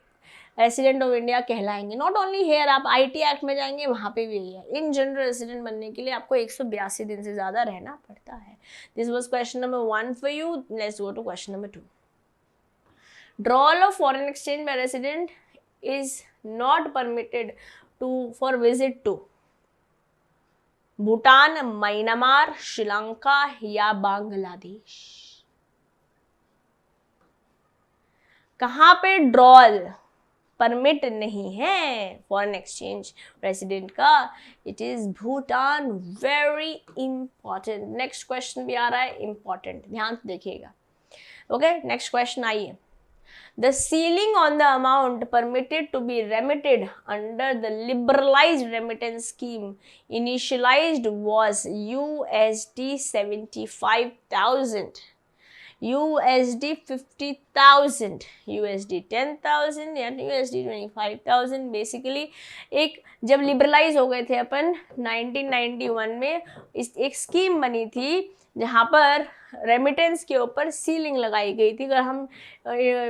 रेसिडेंट ऑफ इंडिया कहलाएंगे। नॉट ओनली हेयर, आप आईटी एक्ट में जाएंगे वहाँ पे भी यही है। इन जनरल रेसिडेंट बनने के लिए आपको 182 दिन से ज़्यादा रहना पड़ता है। This was question number 1 for you. Let's go to question number 2. Drawl of foreign exchange by resident is not permitted for visit to Bhutan, Myanmar, Sri Lanka या बांग्लादेश। कहाँ पे ड्रॉल परमिट नहीं है फॉरेन एक्सचेंज रेसिडेंट का? It is Bhutan. Very important. Next question भी आ रहा है इंपॉर्टेंट, ध्यान से देखिएगा। ओके, नेक्स्ट क्वेश्चन आइए। The ceiling on the amount permitted to be remitted under the liberalized remittance scheme initialized was USD 75,000, USD 50,000, USD 10,000 या USD 25,000। बेसिकली एक जब लिबरलाइज हो गए थे अपन 1991 में, इस एक स्कीम बनी थी जहाँ पर रेमिटेंस के ऊपर सीलिंग लगाई गई थी। अगर हम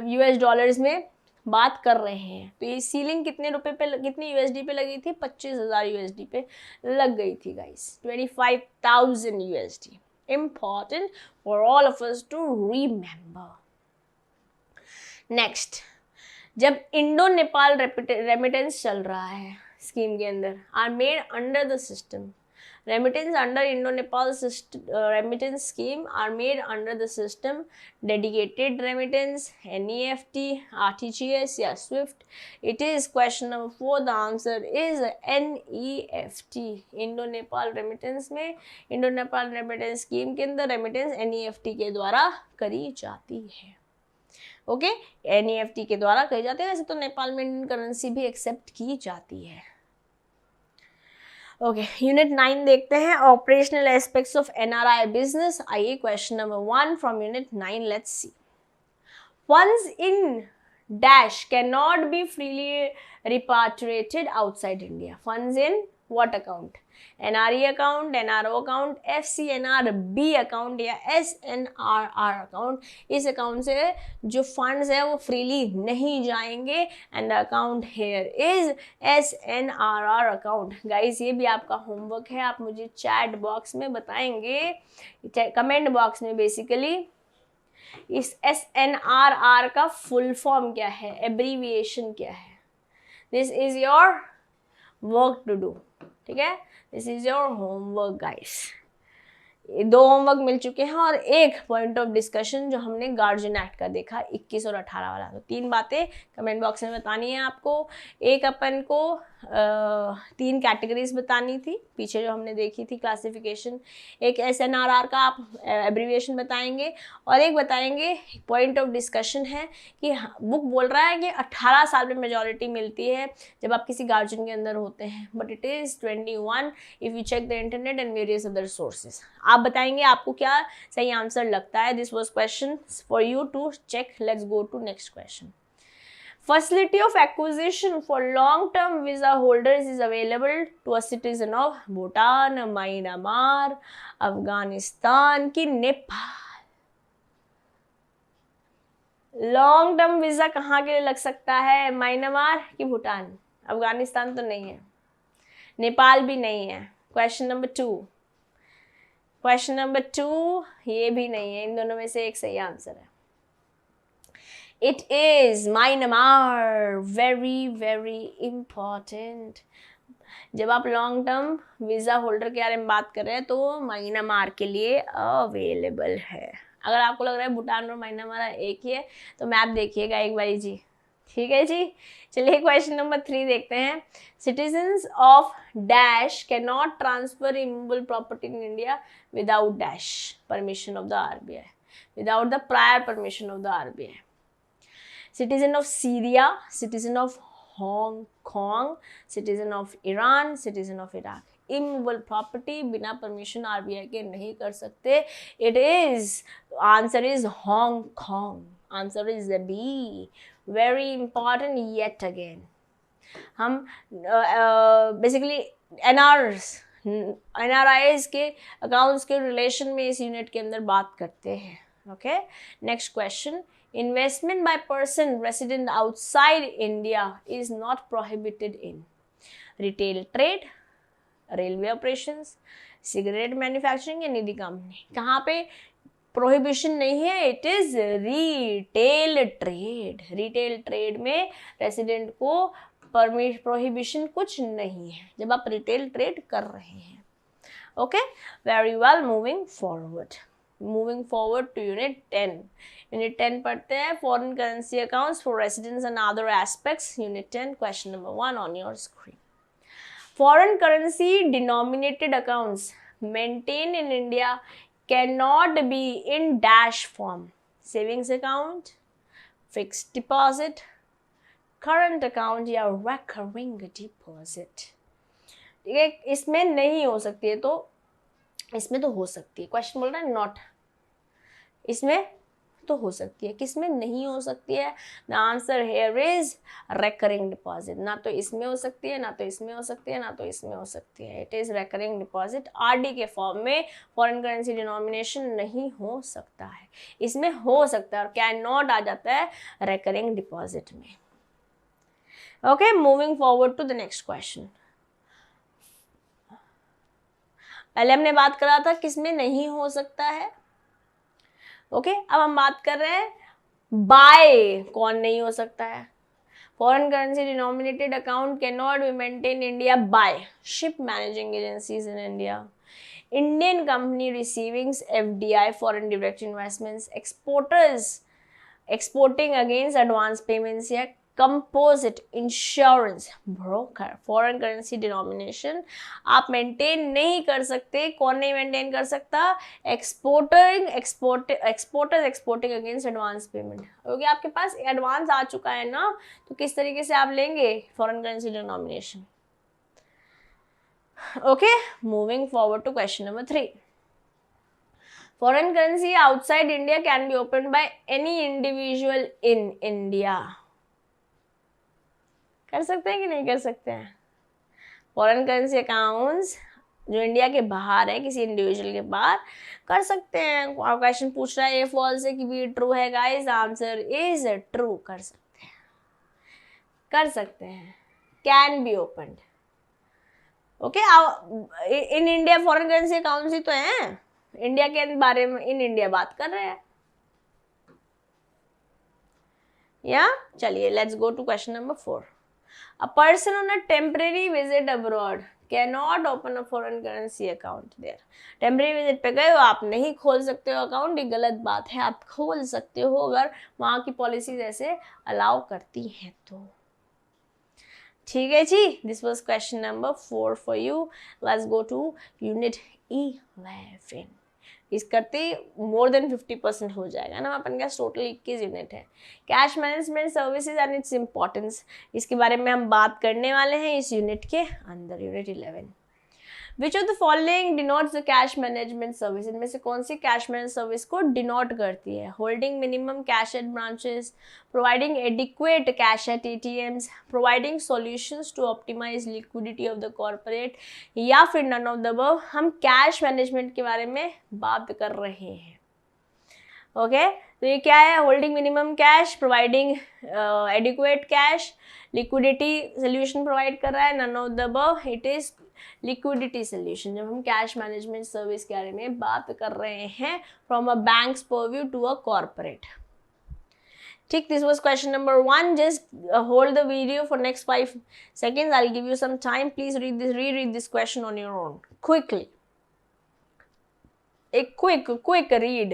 US डॉलर्स में बात कर रहे हैं तो ये सीलिंग कितने रुपए पे, कितनी USD पे लगी थी? 25,000 USD पे लग गई थी guys, 25,000 USD। Important for all of us to remember. Next, जब इंडो नेपाल रेमिटेंस चल रहा है स्कीम के अंदर, are made under the system, remittance under Indo-Nepal remittance scheme are made under the system dedicated remittance, NEFT, RTGS या SWIFT. It is question number 4. The answer is NEFT. Indo-Nepal remittance में, Indo-Nepal remittance scheme के अंदर remittance NEFT के द्वारा करी जाती है। Okay, NEFT के द्वारा करी जाती है। वैसे तो नेपाल में इंडियन करेंसी भी एक्सेप्ट की जाती है। ओके, यूनिट 9 देखते हैं, operational aspects of NRI business. आइए question number 1 from unit 9, let's see. Funds in dash can not be freely repatriated outside India. Funds in what account? NRE account, NRO account, FCNRB account या SNRR अकाउंट। इस account से जो funds है वो freely नहीं जाएंगे and the account here is SNRR account. Guys ये भी आपका होमवर्क है, आप मुझे चैट बॉक्स में बताएंगे, कमेंट बॉक्स में बेसिकली इस SNRR का फुल फॉर्म क्या है, एब्रीविएशन क्या है। This is your work to do, ठीक है, this is your homework guys. 2 homework मिल चुके हैं और एक पॉइंट ऑफ डिस्कशन जो हमने गार्जियन एक्ट का देखा 21 और 18 वाला। तो 3 बातें कमेंट बॉक्स में बतानी है आपको। एक अपन को 3 कैटेगरीज बतानी थी पीछे जो हमने देखी थी क्लासिफिकेशन, एक SNRR का आप एब्रीविएशन बताएंगे और एक बताएंगे पॉइंट ऑफ डिस्कशन है कि बुक बोल रहा है कि 18 साल में मेजॉरिटी मिलती है जब आप किसी गार्जियन के अंदर होते हैं, but it is 21 if you check the internet and various other sources. आप बताएंगे आपको क्या सही आंसर लगता है। This was question for you to check. Let's go to next question. Facility of acquisition for long-term visa holders is available to a citizen of Bhutan, Myanmar, Afghanistan की Nepal. Long term visa कहाँ के लिए लग सकता है? Myanmar की भूटान? अफगानिस्तान तो नहीं है, नेपाल भी नहीं है। क्वेश्चन नंबर 2, क्वेश्चन नंबर 2 ये भी नहीं है। इन दोनों में से एक सही आंसर है। It is Myanmar, very very important। जब आप लॉन्ग टर्म वीज़ा होल्डर के बारे में बात कर रहे हैं तो म्यांमार के लिए अवेलेबल है। अगर आपको लग रहा है भूटान और म्यांमार एक ही है तो मैप देखिएगा एक बारी जी, ठीक है जी। चलिए क्वेश्चन नंबर 3 देखते हैं। Citizens of dash can not transfer immovable property in India without dash permission of the RBI, without the prior permission of the RBI। Citizen of Syria, citizen of Hong Kong, citizen of Iran, citizen of Iraq। Immovable property बिना permission RBI के नहीं कर सकते। It is answer is Hong Kong, answer is B। Very important yet again. हम basically NRIs के accounts के relation में इस यूनिट के अंदर बात करते हैं। Okay, next question. Investment by person resident outside India is not prohibited in retail trade, railway operations, cigarette manufacturing या निधि कंपनी। कहाँ पे प्रोहिबिशन नहीं है? It is retail trade. Retail trade में रेसिडेंट को प्रोहिबिशन कुछ नहीं है जब आप रिटेल ट्रेड कर रहे हैं। Okay, very well, moving forward to unit 10। Unit 10 पढ़ते हैं, foreign currency accounts for residents and other aspects. Unit 10, question number 1 on your screen. Foreign currency denominated accounts maintain in India can not be in dash form. Savings account, fixed deposit, current account या recurring deposit. ठीक है, इसमें नहीं हो सकती है तो इसमें तो हो सकती है। क्वेश्चन बोल रहा है नॉट, इसमें तो हो सकती है, किसमें नहीं हो सकती है? The answer here is recurring deposit. ना तो इसमें हो सकती है, ना तो इसमें हो सकती है, ना तो इसमें हो सकती है। It is recurring deposit. RD के फॉर्म में फॉरेन करेंसी डिनोमिनेशन नहीं हो सकता है, इसमें हो सकता है और कैन नॉट आ जाता है रिकरिंग डिपॉजिट में। Okay, moving forward to the next question. पहले हमने बात करा था किसमें नहीं हो सकता है। ओके, अब हम बात कर रहे हैं बाय कौन नहीं हो सकता है। Foreign currency denominated account can not be maintain India by ship managing agencies in India, Indian company receiving FDI foreign direct investments, exporters exporting against advance payments या composite insurance broker. Foreign currency denomination आप maintain नहीं कर सकते। कौन नहीं maintain कर सकता? Exporters exporting against advance payment. क्योंकि आपके पास एडवांस आ चुका है ना, तो किस तरीके से आप लेंगे foreign currency denomination. Okay, moving forward to question number 3। Foreign currency outside India can be opened by any individual in India. कर सकते हैं कि नहीं कर सकते हैं? फॉरेन करेंसी अकाउंट्स जो इंडिया के बाहर है, किसी इंडिविजुअल के बाहर कर सकते हैं। क्वेश्चन पूछ रहा है ए फॉल्स है कि बी ट्रू है गाइस, आंसर इज ट्रू। कर सकते हैं, कर सकते हैं, can be opened. Okay, in India foreign currency accounts ही तो हैं, इंडिया के बारे में इन इंडिया बात कर रहे हैं। या चलिए, let's go to question number 4। A person on a temporary visit abroad cannot open a foreign currency account there. Temporary visit पे गए हो, आप नहीं खोल सकते हो अकाउंट, ये गलत बात है। आप खोल सकते हो अगर वहां की पॉलिसीज ऐसे अलाउ करती हैं तो। ठीक है जी, this was question number 4 for you. Let's go to unit 11। इस करते मोर देन 50% हो जाएगा ना अपन का। टोटल 21 यूनिट है। Cash management services and its importance, इसके बारे में हम बात करने वाले हैं इस यूनिट के अंदर, unit 11। Which of the following denotes the cash management service, इनमें से कौन सी कैश मैनेजमेंट सर्विस को डिनोट करती है? Holding minimum cash at branches, providing adequate cash at ATMs, providing solutions to optimise liquidity of the corporate, या फिर none of the above. हम कैश मैनेजमेंट के बारे में बात कर रहे हैं। ओके, तो ये क्या है? Holding minimum cash, providing adequate cash, liquidity solution provide कर रहा है, none of the above. It is liquidity solution. जब हम कैश मैनेजमेंट सर्विस के बारे में बात कर रहे हैं from a bank's purview to a corporate. ठीक, this was question number 1. Just hold the video for next 5 seconds. I'll give you some time. Please reread this question on your own quickly. A quick read.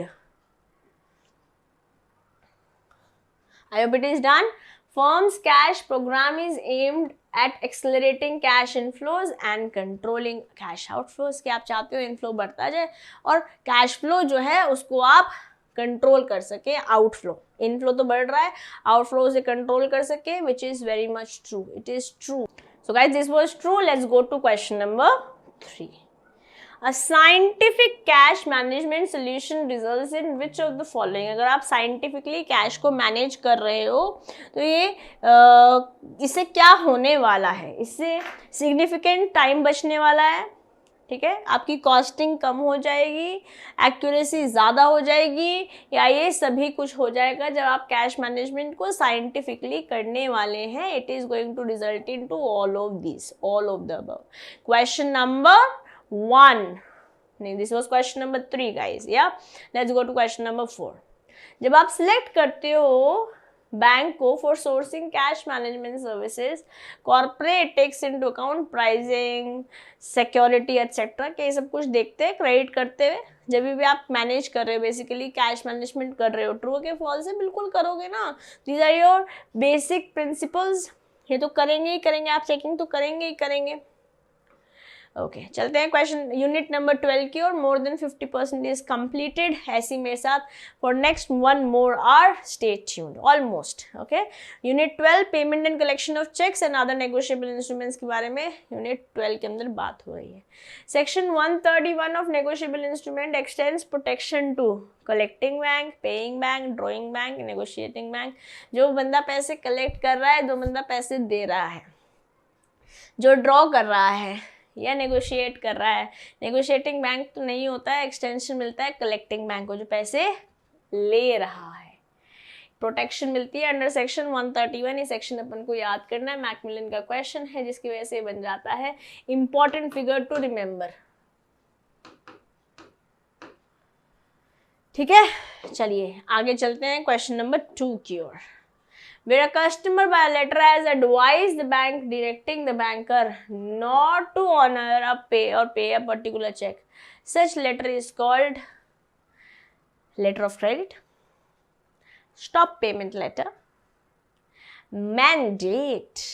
I hope it is done. Firm's cash program is aimed at accelerating cash inflows and controlling cash outflows. कि आप चाहते हो inflow बढ़ता जाए और cash flow जो है उसको आप कंट्रोल कर सके। आउटफ्लो, इनफ्लो तो बढ़ रहा है, आउटफ्लो से कंट्रोल कर सके, which is very much true. It is true. So guys, this was true. Let's go to question number 3. A scientific cash management solution results in which of the following? अगर आप scientifically cash को manage कर रहे हो तो ये इससे क्या होने वाला है? इससे सिग्निफिकेंट टाइम बचने वाला है। ठीक है, आपकी कॉस्टिंग कम हो जाएगी, एक्यूरेसी ज़्यादा हो जाएगी, या ये सभी कुछ हो जाएगा जब आप कैश मैनेजमेंट को साइंटिफिकली करने वाले हैं। It is going to result in to all of this, all of the above. Question number 1, नहीं, this was question number 3 guys. या let's go to question number 4। जब आप सिलेक्ट करते हो बैंक को for sourcing cash management services, corporate takes into account pricing, security etcetera, के सब कुछ देखते हैं क्रेडिट करते हुए जब भी आप मैनेज कर रहे हो, बेसिकली कैश मैनेजमेंट कर रहे हो। ट्रू के फॉल्स है? बिल्कुल करोगे ना। These are your basic principles, ये तो करेंगे ही करेंगे, आप चेकिंग तो करेंगे ही करेंगे। ओके चलते हैं क्वेश्चन यूनिट नंबर 12 की और मोर देन 50% इज कंप्लीटेड। ऐसी मेरे साथ for next 1 more hour stay tuned almost. Okay unit 12 payment and collection of cheques and other negotiable instruments के बारे में यूनिट 12 के अंदर बात हो रही है। Section 131 of negotiable instrument extends protection to collecting bank, paying bank, drawing bank, negotiating bank. जो बंदा पैसे कलेक्ट कर रहा है, जो बंदा पैसे दे रहा है, जो ड्रॉ कर रहा है या नेगोशिएट कर रहा है। नेगोशिएटिंग बैंक तो नहीं होता है, एक्सटेंशन मिलता है कलेक्टिंग बैंक को जो पैसे ले रहा है। प्रोटेक्शन मिलती है अंडर सेक्शन 131। ये सेक्शन अपन को याद करना है, मैकमिलन का क्वेश्चन है जिसकी वजह से बन जाता है इंपॉर्टेंट फिगर टू रिमेंबर। ठीक है चलिए आगे चलते हैं क्वेश्चन नंबर 2 की ओर। Where a customer by letter has advised the bank directing the banker not to honor a pay a particular check. Such letter is called letter of credit, stop payment letter, mandate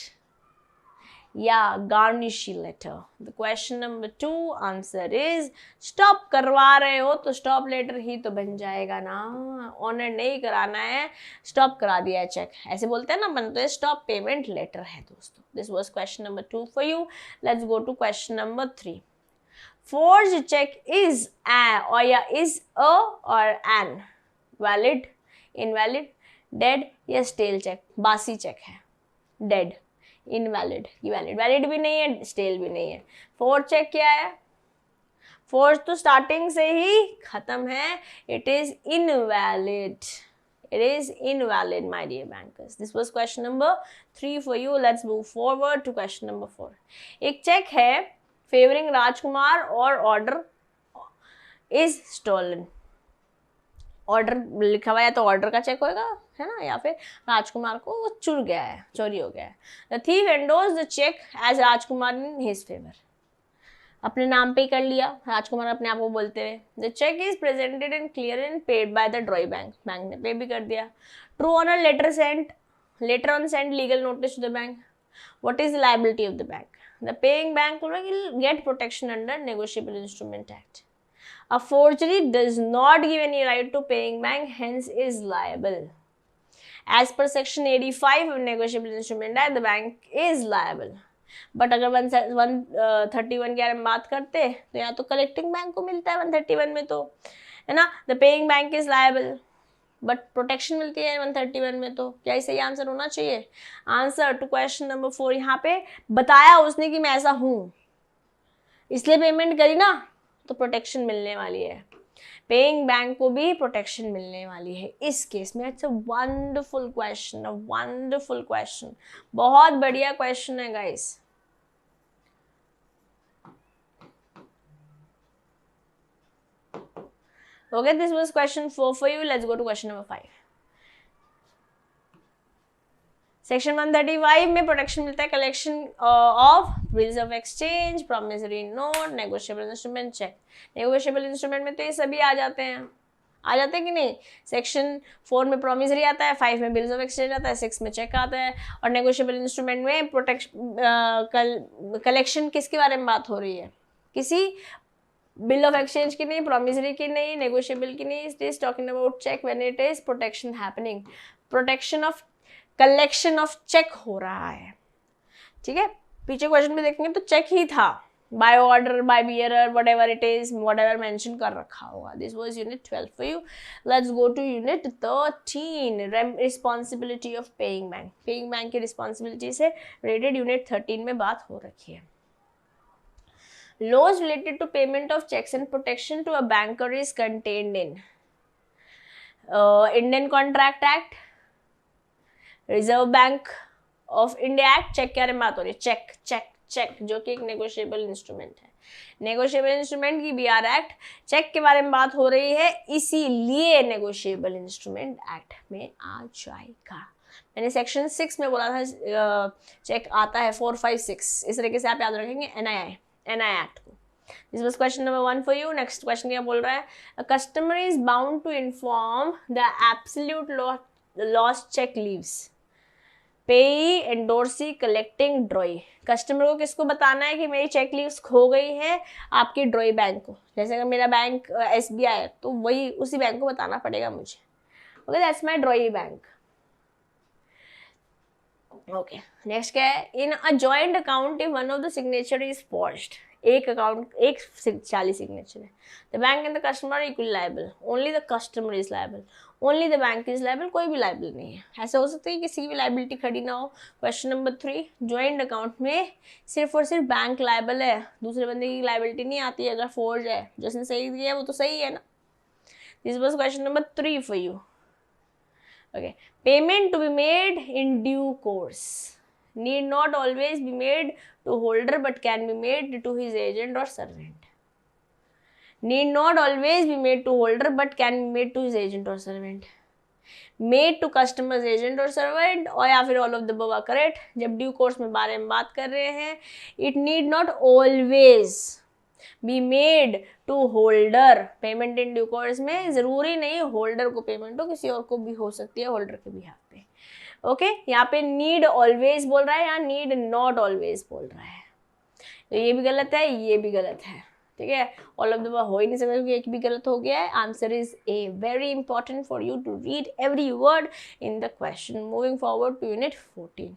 या garnishee letter. The question number 2 answer is stop करवा रहे हो तो stop letter ही तो बन जाएगा ना। Honour नहीं कराना है, स्टॉप करा दिया है चेक, ऐसे बोलते हैं ना, बनते हैं स्टॉप पेमेंट लेटर है दोस्तों। This was question number 2 for you. Let's go to question number 3। Forge cheque is is a और एन वैलिड, इनवैलिड, डेड या स्टेल चेक। बासी चेक है, डेड, इनवैलिड, वैलिड, वैलिड भी नहीं है, स्टेल भी नहीं है। फोर्ज चेक क्या है? फोर्ज तो स्टार्टिंग से ही खत्म है, it is invalid, it is invalid my dear bankers. This was question number 3 for you. Let's move forward to question number 4. एक चेक है फेवरिंग राजकुमार और ऑर्डर इज स्टोलन। ऑर्डर लिखा हुआ है तो ऑर्डर का चेक होगा, है ना, या फिर राजकुमार को वो चुर गया है, चोरी हो गया है। The thief endorse the cheque as Rajkumar in his favour. अपने नाम पे ही कर लिया राजकुमार अपने आप को बोलते हुए। The cheque is presented and clear and paid by the drawee bank. Bank ने पे भी कर दिया। True honour letter sent, letter on sent legal notice to the bank. What is the liability of the bank? The paying bank will get protection under negotiable instrument act. A forgery does not give any right to paying bank, hence is liable. As per section 85 of negotiable instrument act, the bank is liable. But अगर 131 के बारे में बात करते तो यहाँ तो collecting bank को मिलता है 131 में, तो है ना, the paying bank is liable, but protection मिलती है 131 में। तो क्या सही आंसर होना चाहिए? Answer to question number 4। यहाँ पे बताया उसने कि मैं ऐसा हूँ इसलिए पेमेंट करी ना, तो प्रोटेक्शन मिलने वाली है। पेइंग बैंक को भी प्रोटेक्शन मिलने वाली है इस केस में। It's a wonderful question, a wonderful question, बहुत बढ़िया क्वेश्चन है guys. Okay, this was question 4 for you. Let's go to question number 5। Section 135 में प्रोटेक्शन मिलता है collection of bills of exchange, promissory note, negotiable instrument cheque. Negotiable instrument में तो ये सभी आ जाते हैं, आ जाते हैं कि नहीं? सेक्शन 4 में प्रॉमिसरी आता है, 5 में बिल्स ऑफ एक्सचेंज आता है, 6 में चेक आता है। और नेगोशिएबल इंस्ट्रूमेंट में कलेक्शन किसके बारे में बात हो रही है? किसी बिल ऑफ एक्सचेंज की नहीं, प्रॉमिसरी की नहीं, नेगोशिएबल की नहीं। It is talking about cheque when it is protection happening. Protection of collection of cheque हो रहा है, ठीक है। पीछे क्वेश्चन में देखेंगे तो चेक ही था, by order, by bearer, whatever it is, whatever mention कर रखा होगा। This was unit 12 for you. Let's go to unit 13, responsibility of paying bank. Paying bank की रिस्पांसिबिलिटी से रिलेटेड यूनिट 13 में बात हो रखी है। Laws related to payment of checks and protection to a banker is contained in Indian Contract Act, Reserve Bank of India act. Cheque क्या बात हो रही है? चेक चेक चेक जो कि एक नेगोशिएबल इंस्ट्रूमेंट है। नेगोशिएबल इंस्ट्रूमेंट की बीआर एक्ट, चेक के बारे में बात हो रही है, इसीलिए नेगोशिएबल इंस्ट्रूमेंट एक्ट में आ जाएगा। मैंने सेक्शन 6 में बोला था चेक आता है 4, 5, 6, इस तरीके से आप याद रखेंगे एनआई एक्ट को। This was question number 1 for you. Next question क्या बोल रहा है? A customer is bound to inform the absolute lost cheque leaves payee, endorsee, collecting, drawee. Customer को किसको बताना है कि मेरी चेक लीव्स खो गई है? आपकी ड्रॉई बैंक को। जैसे अगर मेरा बैंक SBI है तो वही उसी बैंक को बताना पड़ेगा मुझे। Okay, that's my drawee bank. Okay, next क्या है? In a joint account if one of the signature is forged. एक अकाउंट एक 40 सिग्नेचर है, the bank and the customer equally liable, only the customer is liable, only the bank is liable, कोई भी liable नहीं है। ऐसा हो सकता है कि किसी की भी लायबिलिटी खड़ी ना हो। क्वेश्चन नंबर 3, जॉइंट अकाउंट में सिर्फ और सिर्फ बैंक लायबल है, दूसरे बंदे की लायबिलिटी नहीं आती अगर फोर्ज है। जिसने सही दिया है वो तो सही है ना। This was question number 3 for you. Okay, payment to be made in due course need not always be made to holder but can be made to his agent or servant. Need not always be made to holder but can be made to his agent or servant. Made to customer's agent or servant और या फिर all of the above are correct. जब due course में बारे में बात कर रहे हैं, it need not always be made to holder. Payment in due course में जरूरी नहीं होल्डर को पेमेंट हो, किसी और को भी हो सकती है होल्डर के बिहाफ पे। ओके, यहाँ पे नीड ऑलवेज बोल रहा है या नीड नॉट ऑलवेज बोल रहा है, तो ये भी गलत है, ये भी गलत है। ठीक है, ऑल ऑफ द अबव हो ही नहीं सकता क्योंकि एक भी गलत हो गया है। Answer is A. Very important for you to read every word in the question. Moving forward to unit 14,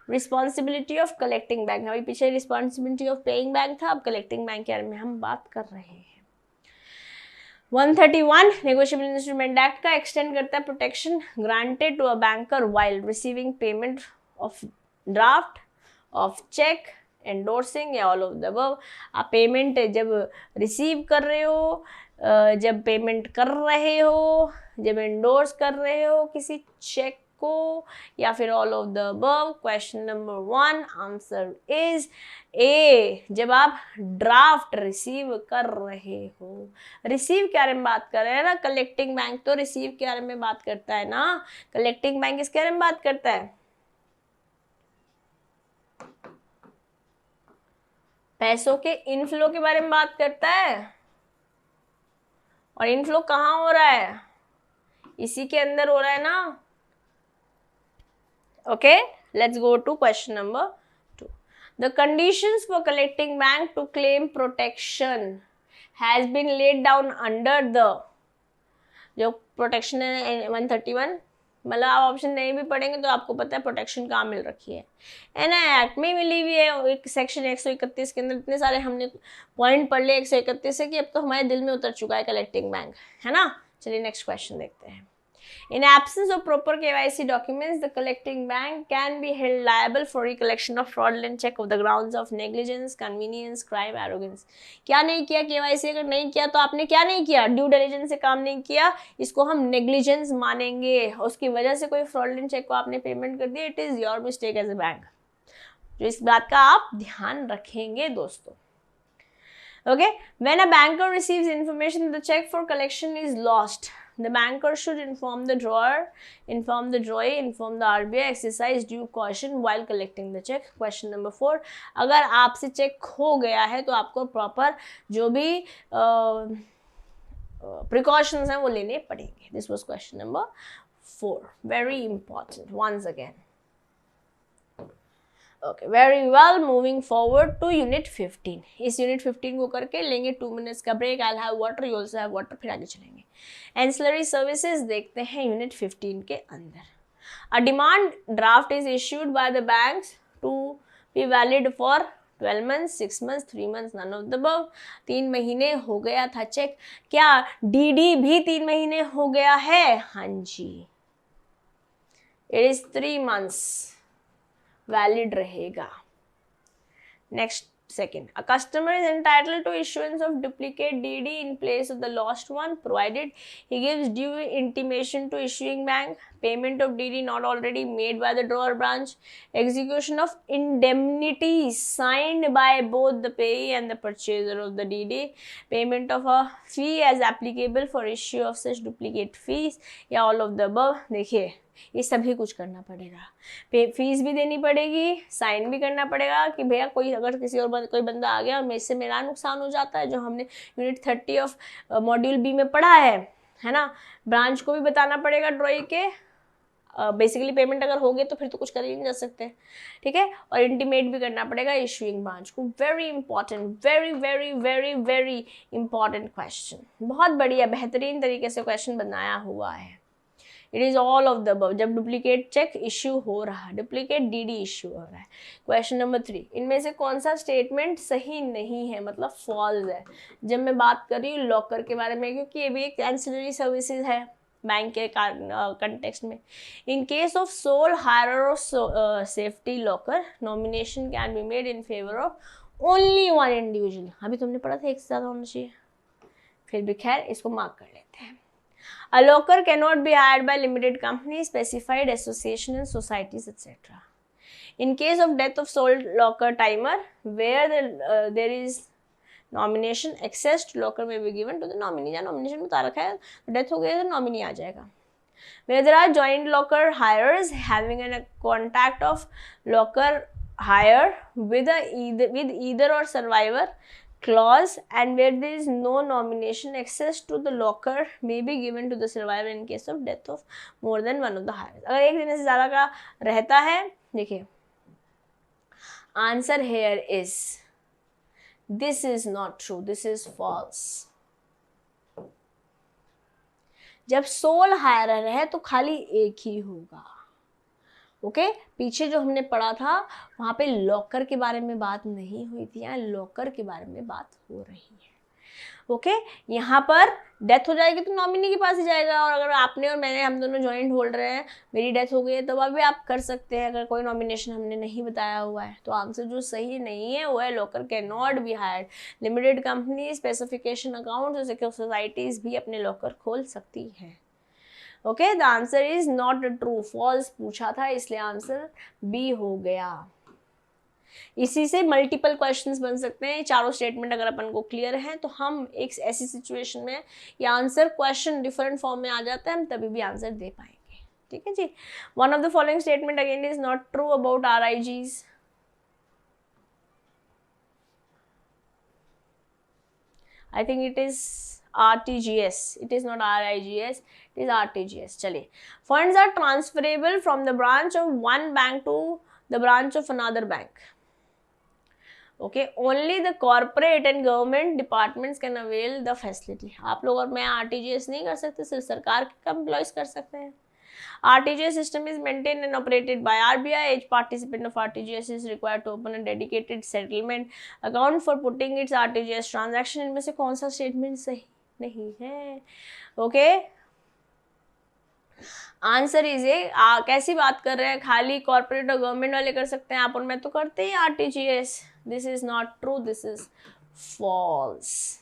responsibility of collecting bank. अभी पीछे रिस्पॉन्सिबिलिटी ऑफ पेइंग बैंक था, अब कलेक्टिंग बैंक के बारे में हम बात कर रहे हैं। 131 नेगोशिएबल इंस्ट्रूमेंट एक्ट का एक्सटेंड करता है protection granted to a banker while receiving payment of draft, of cheque, endorsing या ऑल ऑफ द अबव। आप पेमेंट जब रिसीव कर रहे हो, जब पेमेंट कर रहे हो, जब एंडोर्स कर रहे हो किसी चेक को, या फिर all of the above. Question number 1 answer is ए। जब आप ड्राफ्ट रिसीव कर रहे हो, रिसीव के बारे में बात कर रहे हैं ना, कलेक्टिंग बैंक तो रिसीव के बारे में बात करता है ना। कलेक्टिंग बैंक किसके बारे में बात करता है? पैसों के इनफ्लो के बारे में बात करता है। और इनफ्लो कहाँ हो रहा है? इसी के अंदर हो रहा है ना। Okay, let's go to question number 2. The conditions for collecting bank to claim protection has been laid down under the, जो प्रोटेक्शन है 131, मतलब आप ऑप्शन नहीं भी पढ़ेंगे तो आपको पता है प्रोटेक्शन कहाँ मिल रखी है। एनआई एक्ट में मिली हुई है, एक सेक्शन 131 के अंदर। इतने सारे हमने पॉइंट पढ़ लिए 131 से कि अब तो हमारे दिल में उतर चुका है कलेक्टिंग बैंक, है ना। चलिए नेक्स्ट क्वेश्चन देखते हैं। In absence of proper KYC documents, the collecting bank can be held liable for recollection of fraudulent check of the grounds of negligence, convenience, crime, arrogance. क्या नहीं किया? KYC अगर नहीं किया तो आपने क्या नहीं किया? ड्यू डिलिजेंस से काम नहीं किया, इसको हम नेग्लिजेंस मानेंगे। उसकी वजह से कोई फ्रॉडुलेंट चेक को आपने पेमेंट कर दिया, it is your mistake as a bank. तो इस बात का आप ध्यान रखेंगे दोस्तों। Okay, when a banker receives information that the check for collection is lost, the banker should inform the drawer, inform the drawee, inform the RBI, exercise due caution while collecting the check. Question number 4, अगर आपसे check खो गया है तो आपको proper जो भी precautions हैं वो लेने पड़ेंगे। This was question number 4. Very important once again. Okay, very well. Moving forward to unit 15। इस यूनिट 15 को करके लेंगे 2 मिनट्स का break. I have water, you also have water, फिर आगे चलेंगे। एंसिलरी सर्विसेज देखते हैं यूनिट 15 के अंदर। A demand draft is issued by the banks to be valid for 12 months, 6 months, 3 months, none of the above। 3 महीने हो गया था चेक। क्या डीडी भी 3 महीने हो गया है? हाँ जी, इट इज 3 months वैलिड रहेगा। Next second, a customer is entitled to issuance of duplicate DD in place of the lost one provided he gives due intimation to issuing bank, payment of DD not already made by the drawer branch, execution of indemnity signed by both the payee and the purchaser of the DD, payment of a fee as applicable for issue of such duplicate fees, या all of the above. देखिए, ये सभी कुछ करना पड़ेगा। Fees भी देनी पड़ेगी, साइन भी करना पड़ेगा कि भैया कोई अगर किसी और कोई बंदा आ गया और मेरे से मेरा नुकसान हो जाता है, जो हमने यूनिट 30 ऑफ मॉड्यूल बी में पढ़ा है ना। ब्रांच को भी बताना पड़ेगा ड्रॉई के, बेसिकली पेमेंट अगर हो गई तो फिर तो कुछ कर ही नहीं जा सकते, ठीक है। और इंटीमेट भी करना पड़ेगा इशूइंग ब्रांच को। Very important, very very very very important question, बहुत बढ़िया बेहतरीन तरीके से क्वेश्चन बनाया हुआ है। It is all of the above. जब डुप्लीकेट चेक इश्यू हो रहा है, डुप्लीकेट डीडी इश्यू हो रहा है। क्वेश्चन नंबर 3, इनमें से कौन सा स्टेटमेंट सही नहीं है, मतलब फॉल्स है। जब मैं बात कर रही हूँ लॉकर के बारे में, क्योंकि ये भी एक एंसिलरी सर्विसेज है बैंक के कंटेक्स्ट में। इन केस ऑफ सोल हायरर और safety locker, nomination can be made in favour of only one individual. अभी तुमने पढ़ा था एक से ज़्यादा होना चाहिए, फिर भी खैर इसको मार्क कर लेते हैं। A locker cannot be hired by limited companies, specified association and societies, etc. In case of death of sole locker timer, where there is nomination, access to locker may be given to the nominee. या nomination में उतार रखा है, death हो गई तो nominee आ जाएगा. Where there are joint locker hires having a contact of locker hire with either or survivor clause, and where there is no nomination, access to the locker may be given to the survivor in case of death of more than one of the hires. अगर एक दिन से ज़्यादा का रहता है, देखिए answer here is this is not true, this is false. जब सोल हायरर है तो खाली एक ही होगा, ओके पीछे जो हमने पढ़ा था वहाँ पे लॉकर के बारे में बात नहीं हुई थी, यहाँ लॉकर के बारे में बात हो रही है, ओके यहाँ पर डेथ हो जाएगी तो नॉमिनी के पास ही जाएगा। और अगर आपने और मैंने, हम दोनों जॉइंट होल्डर हैं, मेरी डेथ हो गई है, तो अभी आप कर सकते हैं अगर कोई नॉमिनेशन हमने नहीं बताया हुआ है। तो आंसर जो सही नहीं है वो है locker can not be hired. Limited company, specification account और सिक्योर सोसाइटीज भी अपने लॉकर खोल सकती हैं। Okay the answer is not true, false पूछा था इसलिए आंसर बी हो गया। इसी से मल्टीपल क्वेश्चंस बन सकते हैं। चारों स्टेटमेंट अगर अपन को क्लियर है तो हम एक ऐसी सिचुएशन में या आंसर क्वेश्चन डिफरेंट फॉर्म में आ जाता है, हम तभी भी आंसर दे पाएंगे, ठीक है जी। One of the following statement again is not true about RIGs। I think it is RTGS. It is not RIGS, it is RTGS. चलिए, funds are transferable from the branch of one bank to the branch of another bank. Okay, only the corporate and government departments can avail the facility. आप लोग और मैं RTGS नहीं कर सकते, सिर्फ सरकार के एम्प्लॉयज कर सकते हैं। RTGS system is maintained and operated by RBI. Each participant of RTGS is required to open a dedicated settlement account for putting its RTGS transaction. इनमें से कौन सा स्टेटमेंट सही नहीं है? ओके आंसर इज ए, कैसी बात कर रहे हैं, खाली कॉर्पोरेट और गवर्नमेंट वाले कर सकते हैं, आप और मैं तो करते हैं RTGS. This is not true, this is false.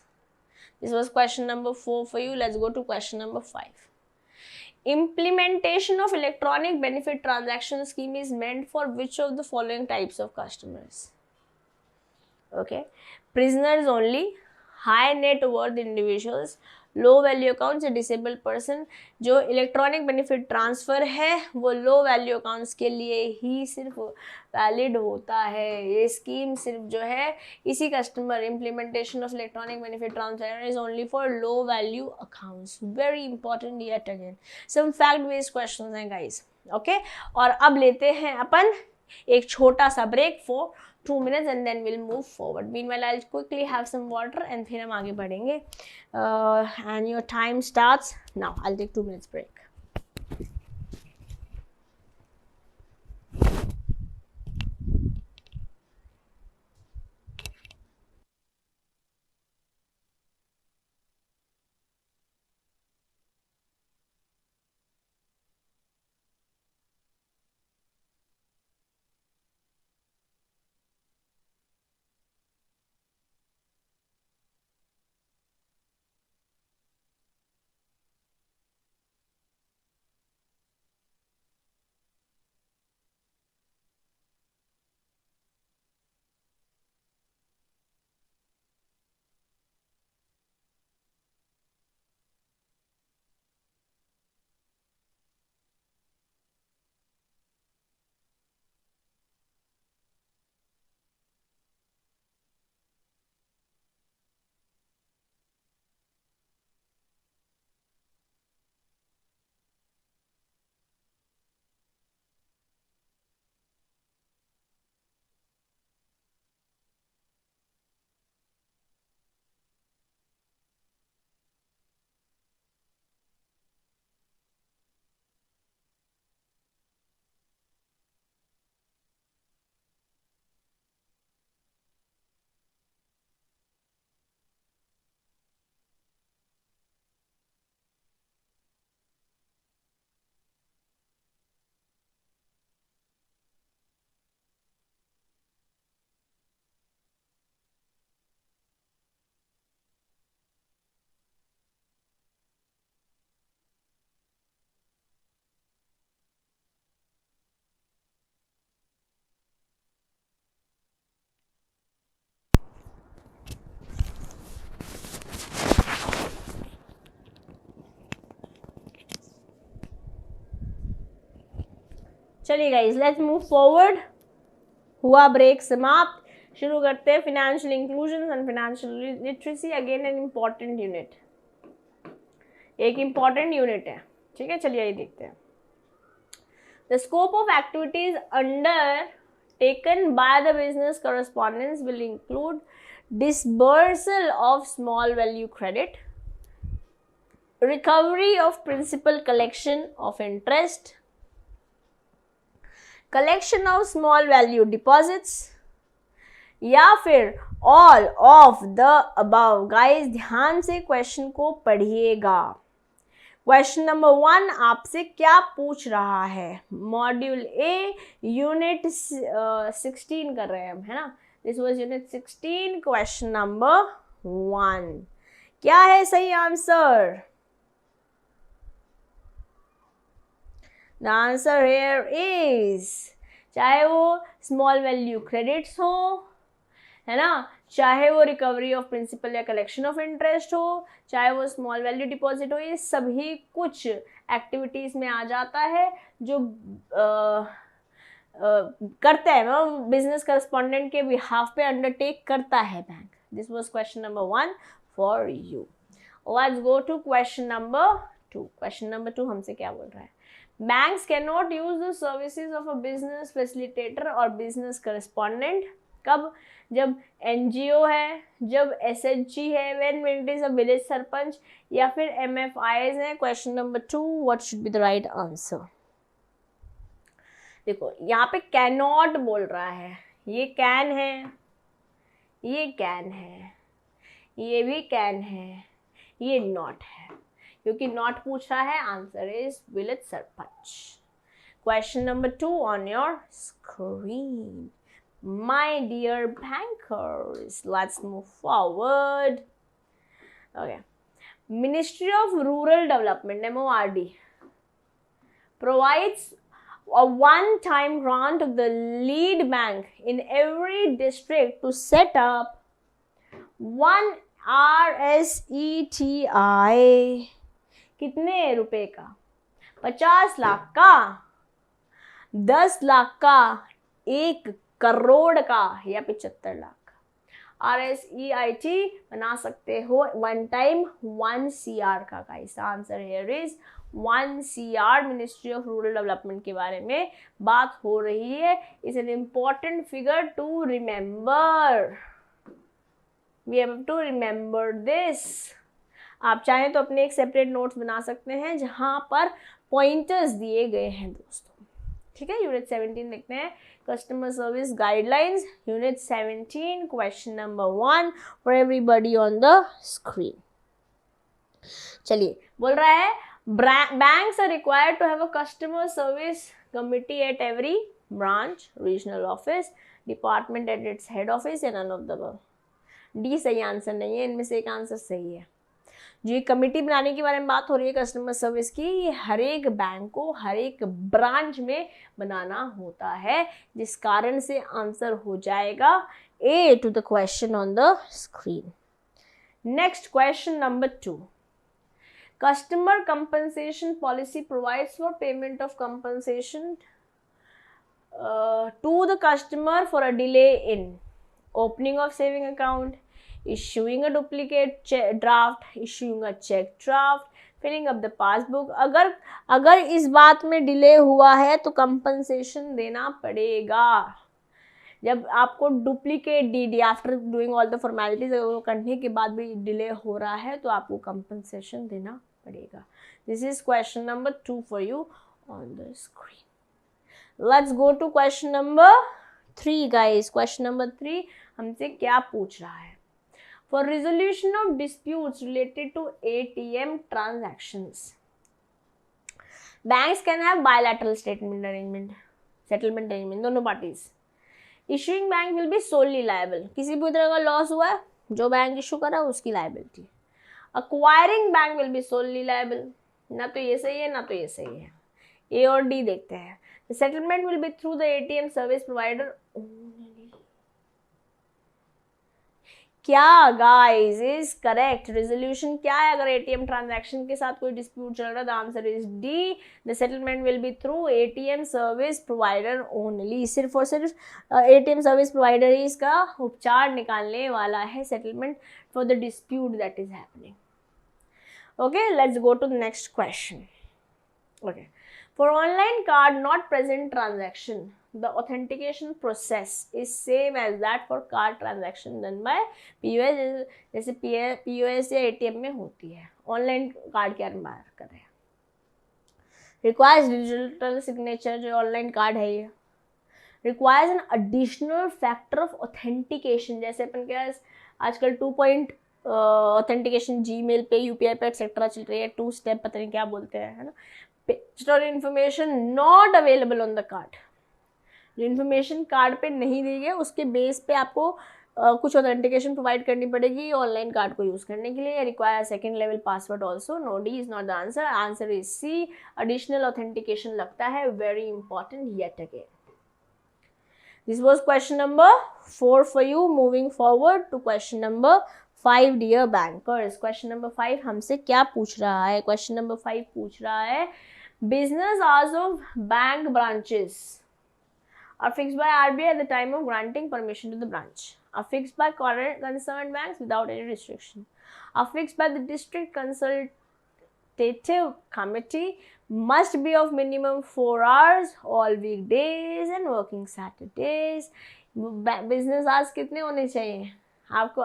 This was question number 4 for you. Let's go to question number 5. Implementation of electronic benefit transaction scheme is meant for which of the following types of customers? Okay, prisoners only, high net worth individuals, low value accounts या disable person. जो electronic benefit transfer है वो लो value accounts के लिए ही सिर्फ valid होता है. ये स्कीम सिर्फ जो है इसी customer, implementation of electronic benefit transfer is only for low value accounts. Very important yet again, some fact based question हैं गाइज. ओके, और अब लेते हैं अपन एक छोटा सा break for 2 minutes and then we'll move forward. Meanwhile, I'll quickly have some water and फिर हम आगे बढ़ेंगे. And your time starts now. I'll take 2 minutes break. चलिए गाइस, लेट्स मूव फॉरवर्ड। हुआ ब्रेक समाप्त, शुरू करते हैं financial inclusion and financial literacy. Again an important unit, एक इम्पॉर्टेंट यूनिट है, ठीक है। चलिए ये देखते हैं। The scope of activities under taken by the business correspondents will include disbursal of small value credit, recovery of principal, collection of interest, collection of small value deposits, या फिर all of the above। Guys ध्यान से question को पढ़िएगा। Question number 1 आपसे क्या पूछ रहा है? मॉड्यूल ए यूनिट 16 कर रहे हैं हम, है ना। This was unit 16, question number 1। क्या है सही answer? The answer here is, चाहे वो स्मॉल वैल्यू क्रेडिट्स हो, है ना, चाहे वो रिकवरी ऑफ प्रिंसिपल या कलेक्शन ऑफ इंटरेस्ट हो, चाहे वो स्मॉल वैल्यू डिपॉजिट हो, ये सभी कुछ एक्टिविटीज में आ जाता है जो करता है बिजनेस करस्पॉन्डेंट के बिहाफ पे अंडरटेक करता है bank. This was question number 1 for you. Let's go to question number 2। Question number 2 हमसे क्या बोल रहा है? Banks can not use the services of a business facilitator और बिजनेस करस्पॉन्डेंट। कब? जब एनजीओ है, जब एसएचजी है, when it is a village sarpanch, या फिर एमएफआईज है। Question number 2, what should be the right answer? देखो यहाँ पे कैन नॉट बोल रहा है, ये कैन है, ये कैन है, ये भी कैन है, ये नॉट है, क्योंकि नॉट पूछ रहा है। Answer is village sarpanch. Question number 2 on your screen. My dear bankers, let's move forward. Okay. Ministry of Rural Development, MORD, provides a one-time grant of the lead bank in every district to set up one RSETI। कितने रुपए का? 50 लाख का, 10 लाख का, 1 करोड़ का, या 75 लाख का। RSEIT बना सकते हो 1 टाइम 1 CR का। Guys answer here is 1 CR। Ministry of rural development के बारे में बात हो रही है। Is an important figure to remember. We have to remember this. आप चाहें तो अपने एक सेपरेट नोट्स बना सकते हैं जहां पर पॉइंटर्स दिए गए हैं दोस्तों, ठीक है। यूनिट 17 देखते हैं, customer service guidelines. Unit 17, question number 1 for everybody on the screen. चलिए बोल रहा है, banks are required to have a customer service committee at every branch, regional office, department at its head office, या none of the above. D सही answer नहीं है, इनमें से एक आंसर सही है। जो ये कमिटी बनाने के बारे में बात हो रही है कस्टमर सर्विस की, ये हर एक बैंक को हर एक ब्रांच में बनाना होता है, जिस कारण से आंसर हो जाएगा A to the question on the screen. Next question number 2। Customer compensation policy provides for payment of compensation to the customer for a delay in opening of saving account, issuing a duplicate draft, issuing a check draft, filling up the passbook। अगर इस बात में delay हुआ है तो compensation देना पड़ेगा। जब आपको duplicate DD after doing all the formalities करने के बाद भी डिले हो रहा है तो आपको कंपनसेशन देना पड़ेगा। This is question number 2 for you on the screen. Let's go to question number 3 guys. Question number 3 हमसे क्या पूछ रहा है? For resolution of disputes related to ATM transactions, banks can have bilateral settlement arrangement, दोनों parties. Issuing bank will be solely liable. किसी भी तरह का लॉस हुआ है, जो बैंक इशू करा उसकी liability. Acquiring bank will be solely liable. ना तो ये सही है ना तो ये सही है। ए और डी देखते हैं। The settlement will be through the ATM service provider only। क्या गाइस इज करेक्ट? रेजोल्यूशन क्या है अगर एटीएम ट्रांजैक्शन के साथ कोई डिस्प्यूट चल रहा है? The answer is D, the settlement will be through ATM service provider only. सिर्फ और सिर्फ एटीएम सर्विस प्रोवाइडर ही इसका उपचार निकालने वाला है, settlement for the dispute that is happening. Okay, let's go to the next question. Okay, for online card not present transaction, the authentication process is same as that for card transaction done by POS, जैसे POS या ATM में होती है। Online card की बात कर रहे हैं। रिक्वायर्स डिजिटल सिग्नेचर, जो ऑनलाइन कार्ड है ये requires an additional factor of authentication. जैसे अपन क्या आजकल 2 पॉइंट ऑथेंटिकेशन जीमेल पे, यूपीआई पे एक्सेट्रा चल रही है, 2 स्टेप पता नहीं क्या बोलते हैं, है ना। Digital information not available on the card, जो इन्फॉर्मेशन कार्ड पे नहीं दी गई उसके बेस पे आपको कुछ ऑथेंटिकेशन प्रोवाइड करनी पड़ेगी ऑनलाइन कार्ड को यूज़ करने के लिए। Require second level password also. No, D is not the answer, answer is C, additional authentication लगता है। Very important yet again. This was question number 4 for you. Moving forward to question number 5 dear bankers. Question number 5 हमसे क्या पूछ रहा है? Question number 5 पूछ रहा है business hours of bank branches are fixed by RBI at the time of granting permission to the branch, are fixed by concerned banks without any restriction, are fixed by the district consultative committee, must be of minimum 4 hours all weekdays and working Saturdays। business hours कितने होने चाहिए? आप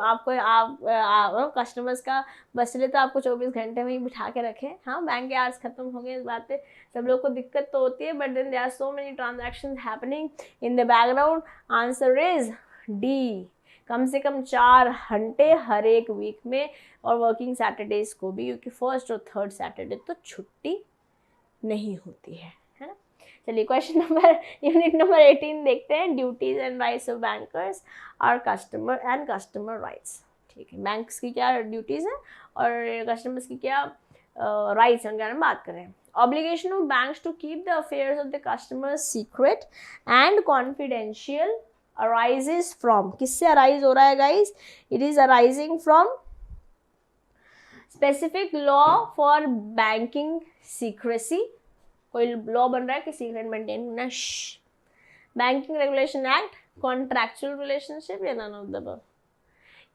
customers का बस चले तो आपको 24 घंटे में ही बिठा के रखें। हाँ, बैंक के आवर्स खत्म हो गए, इस बात पे सब लोग को दिक्कत तो होती है, but then there are so many transactions happening in the background. Answer is D, कम से कम 4 घंटे हर एक वीक में, और वर्किंग सैटरडेज को भी, क्योंकि फर्स्ट और थर्ड सैटरडे तो छुट्टी नहीं होती है ना। चलिए क्वेश्चन नंबर यूनिट नंबर 18 देखते हैं। Duties and rights of bankers are customer and customer rights. ठीक है, बैंक्स की क्या ड्यूटीज हैं और कस्टमर्स की क्या राइट्स हैं, उनके बारे में बात करें। Obligation of banks to keep the affairs of the customers secret and confidential arises from, किससे अराइज हो रहा है guys? It is arising from specific law for banking secrecy. कोई लॉ बन रहा है कि सीक्रेट मेंटेन करना। Banking regulation act, contractual relationship या नन ऑफ द अबव।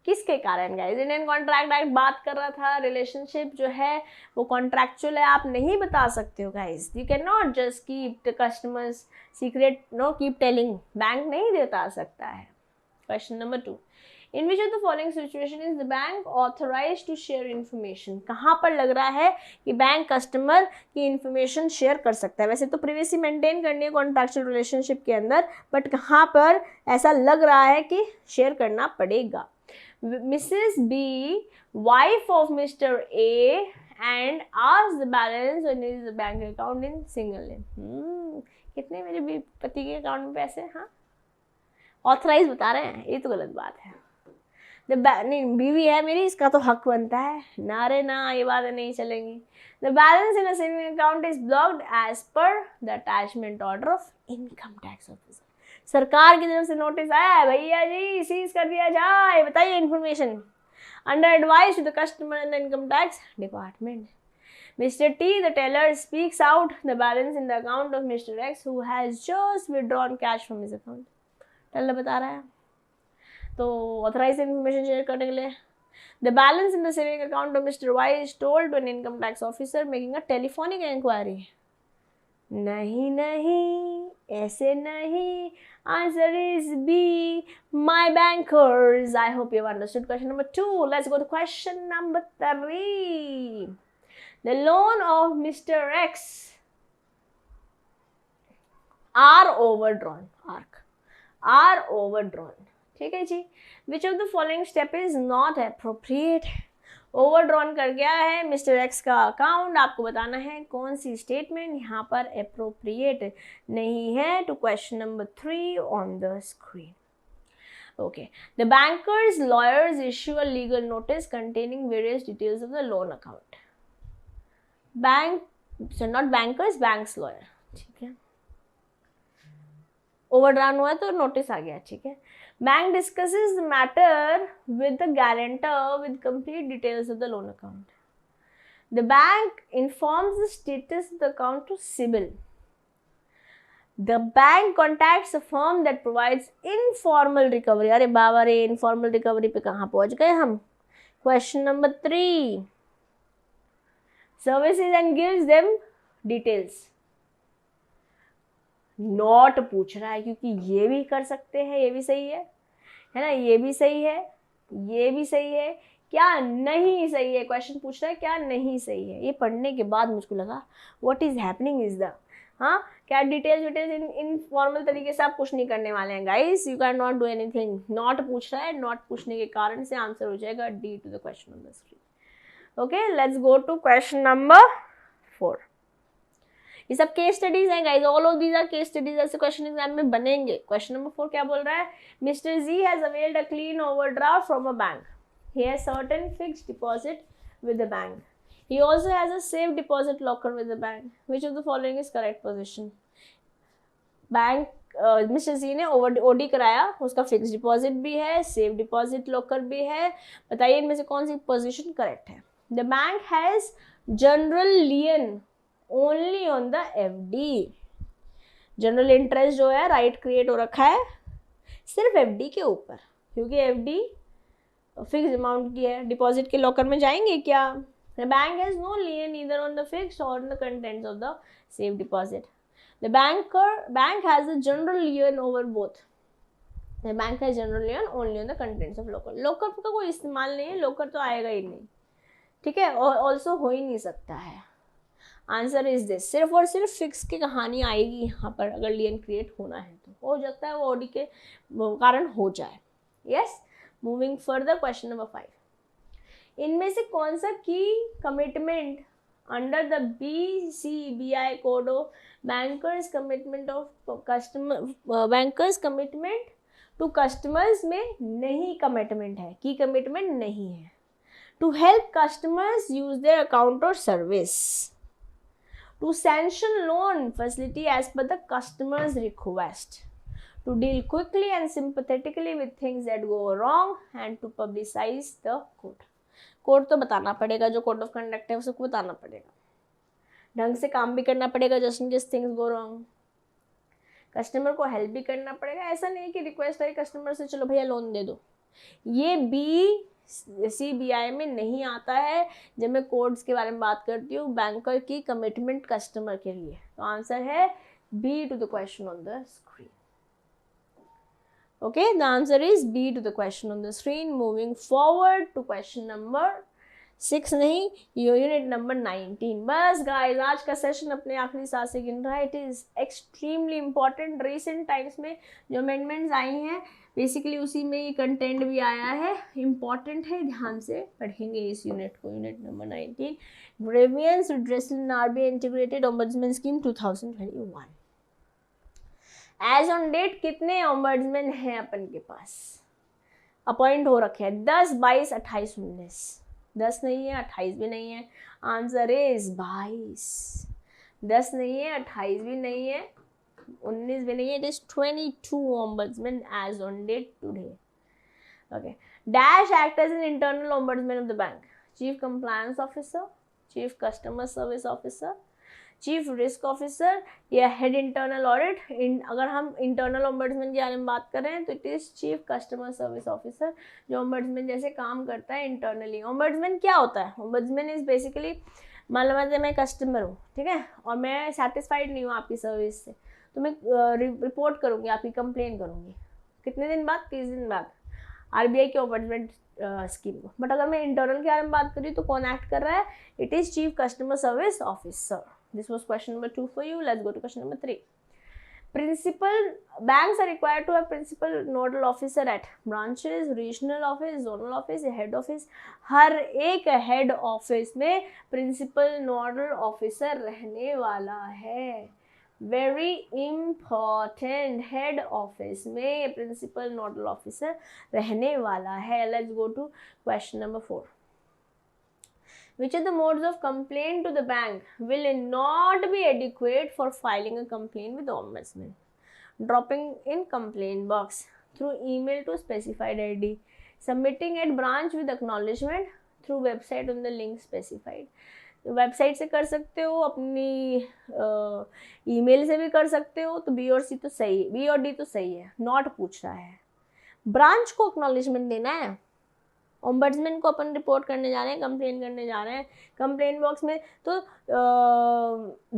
किसके कारण गाइस? इंडियन कॉन्ट्रैक्ट एक्ट बात कर रहा था रिलेशनशिप जो है वो कॉन्ट्रैक्चुअल है, आप नहीं बता सकते हो guys. You can not just keep the customers secret, no keep telling, bank नहीं बता सकता है। Question number 2, in which of the following situation is the bank authorise to share information? कहाँ पर लग रहा है कि बैंक कस्टमर की इन्फॉर्मेशन शेयर कर सकता है? वैसे तो प्रीवियसली मेंटेन करनी है कॉन्ट्रैक्चुअल रिलेशनशिप के अंदर, बट कहाँ पर ऐसा लग रहा है कि शेयर करना पड़ेगा? Mrs B, wife of Mr A, and ask the balance on his bank account in single name. कितने मेरे पति के अकाउंट में पैसे? हाँ, ऑथराइज बता रहे हैं, ये तो गलत बात है। नहीं, बीवी है मेरी, इसका तो हक बनता है ना। रे ना, ये बातें नहीं चलेंगी। The balance in a saving account is blocked as per the attachment order of income tax officer. सरकार की तरफ से नोटिस आया है, भैया जी सीज कर दिया जाए, बताइए information. Under advice to the customer and the income tax department, Mr. T, the teller, speaks out the balance in the account of Mr. X, who has just withdrawn cash from his account. Teller बता रहा है, तो authorise information share करने के लिए। The balance in the saving account of Mr Y is told to an income tax officer making a telephonic enquiry. नहीं नहीं, ऐसे नहीं। Answer is B, my bankers. I hope you have understood question number 2. Let's go to question number 3. The loan of Mr. X are overdrawn. Are overdrawn. ठीक है जी. Which of the following step is not appropriate? Overdrawn कर गया है mister x का account, आपको बताना है कौन सी स्टेटमेंट यहाँ पर अप्रोप्रिएट नहीं है। To question number 3 on the screen. Okay, the banker's lawyers issue a legal notice containing various details of the loan account. Not bankers, bank's lawyer. ठीक है, ओवरड्राउन हुआ तो नोटिस आ गया. ठीक है, Bank discusses the matter with the guarantor with complete details of the loan account. The bank informs the status of the account to CIBIL. The bank contacts a firm that provides informal recovery. अरे बाबा रे, informal recovery पे कहाँ पहुँच गए हम? Question number 3. Services and gives them details. Not पूछ रहा है क्योंकि ये भी कर सकते हैं, ये भी सही है ना, ये भी सही है, ये भी सही है, क्या नहीं सही है, क्वेश्चन पूछ रहा है क्या नहीं सही है. ये पढ़ने के बाद मुझको लगा what is happening is the, हाँ क्या डिटेल्स इन फॉर्मल तरीके से आप कुछ नहीं करने वाले हैं guys, you can not do anything. Not पूछ रहा है, नॉट पूछने के कारण से आंसर हो जाएगा D to the question on the screen. Okay, let's go to question number 4. ये सब केस स्टडीज हैं guys, all of these are case studies, ऐसे क्वेश्चन एग्जाम में बनेंगे. क्वेश्चन नंबर 4 क्या बोल रहा है? Mr G has availed a clean overdraft from a bank. He has certain fixed deposit with the bank. He also has a safe deposit locker with the bank. Which of the following is correct position? Bank mister G ने OD कराया, उसका fix deposit भी है, safe deposit locker भी है. बताइए इनमें से कौन सी पोजीशन करेक्ट है? The bank has general lien only on the FD. General interest जो है राइट क्रिएट हो रखा है सिर्फ एफडी के ऊपर, क्योंकि एफडी फिक्स अमाउंट की है. डिपॉजिट के लॉकर में जाएंगे क्या? The bank has no lien either on the fixed or on the contents of the safe deposit. The bank has a general lien over both. The bank has general lien only on the contents of locker. Locker का कोई इस्तेमाल नहीं है, locker तो आएगा ही नहीं, ठीक है, और ऑल्सो हो ही नहीं सकता है. Answer is this. सिर्फ और सिर्फ फिक्स की कहानी आएगी यहाँ पर, अगर लियन क्रिएट होना है तो हो सकता है वो ऑडी के कारण हो जाए. Yes, moving further, question number 5. इनमें से कौन सा की commitment under the BCBI code of bankers commitment of customer, bankers commitment to customers में नहीं कमिटमेंट है, की कमिटमेंट नहीं है? To help customers use their account और service, to sanction loan facility as per the customers request, to deal quickly and sympathetically with things that go wrong, and to publicize the code. Code तो बताना पड़ेगा, जो code of conduct है उसको बताना पड़ेगा, ढंग से काम भी करना पड़ेगा just in case things go wrong, customer को हेल्प भी करना पड़ेगा. ऐसा नहीं कि रिक्वेस्ट है कस्टमर से चलो भैया लोन दे दो, ये BCBI में नहीं आता है. जब मैं कोड्स के बारे में बात करती हूँ बैंकर की कमिटमेंट कस्टमर के लिए, तो आंसर है B to the question on the screen. Okay, the answer is B to the question on the screen. Moving forward to question number 6 नहीं, यूनिट नंबर 19. बस गाइज आज का सेशन अपने आखिरी सांस से गिन रहा है. It is extremely important. Recent times में जो अमेंडमेंट्स आई हैं बेसिकली उसी में ये कंटेंट भी आया है, इम्पॉर्टेंट है, ध्यान से पढ़ेंगे इस यूनिट को. Unit number 19, grievance redressal in RBI integrated ombudsman scheme 2021. As on date कितने ओम्बड्समैन हैं अपन के पास? अपॉइंट हो रखे हैं 10, 22, 28, 19. 10 नहीं है, 28 भी नहीं है. Answer is 22. 10 नहीं है, 28 भी नहीं है, 19 भी नहीं है. It is 22 ombudsman as on date today. Okay, dash act as an internal ombudsman of the bank. Chief compliance officer, chief customer service officer, chief risk officer या हेड इंटरनल ऑडिट. अगर हम इंटरनल ओम्बड्समैन के बारे में बात कर रहे हैं तो it is chief customer service officer, जो ओम्बड्समैन जैसे काम करता है इंटरनली. ओम्बड्समैन क्या होता है? ओम्बड्समैन इज बेसिकली, मान लो मैं कस्टमर हूँ, ठीक है, और मैं सेटिस्फाइड नहीं हूँ आपकी सर्विस से, तो मैं रिपोर्ट करूँगी, आपकी कंप्लेन करूँगी. कितने दिन बाद? 30 दिन बाद, RBI के ओम्बड्समैन स्कीम को. बट अगर मैं इंटरनल के बारे में बात करी तो कौन एक्ट कर रहा है? It is chief customer service officer. This was question number 2 for you. Let's go to question number 3. Principal banks are required to have principal nodal officer at branches, regional office, zonal office, head office. हर एक head office में principal nodal officer रहने वाला है. Very important. head office में principal nodal officer रहने वाला है. Let's go to question number 4. Which of the modes of complaint to the bank will not be adequate for filing a complaint with the ombudsman? Dropping in complaint box. through email to specified ID, submitting at branch with acknowledgement through website on the link specified. Website से कर सकते हो, अपनी email से भी कर सकते हो, तो बी और सी तो सही है, बी और डी तो सही है. नॉट पूछ रहा है. ब्रांच को एक्नॉलेजमेंट देना है. ओम्बड्समैन को अपन रिपोर्ट करने जा रहे हैं, कंप्लेन करने जा रहे हैं, कंप्लेन बॉक्स में तो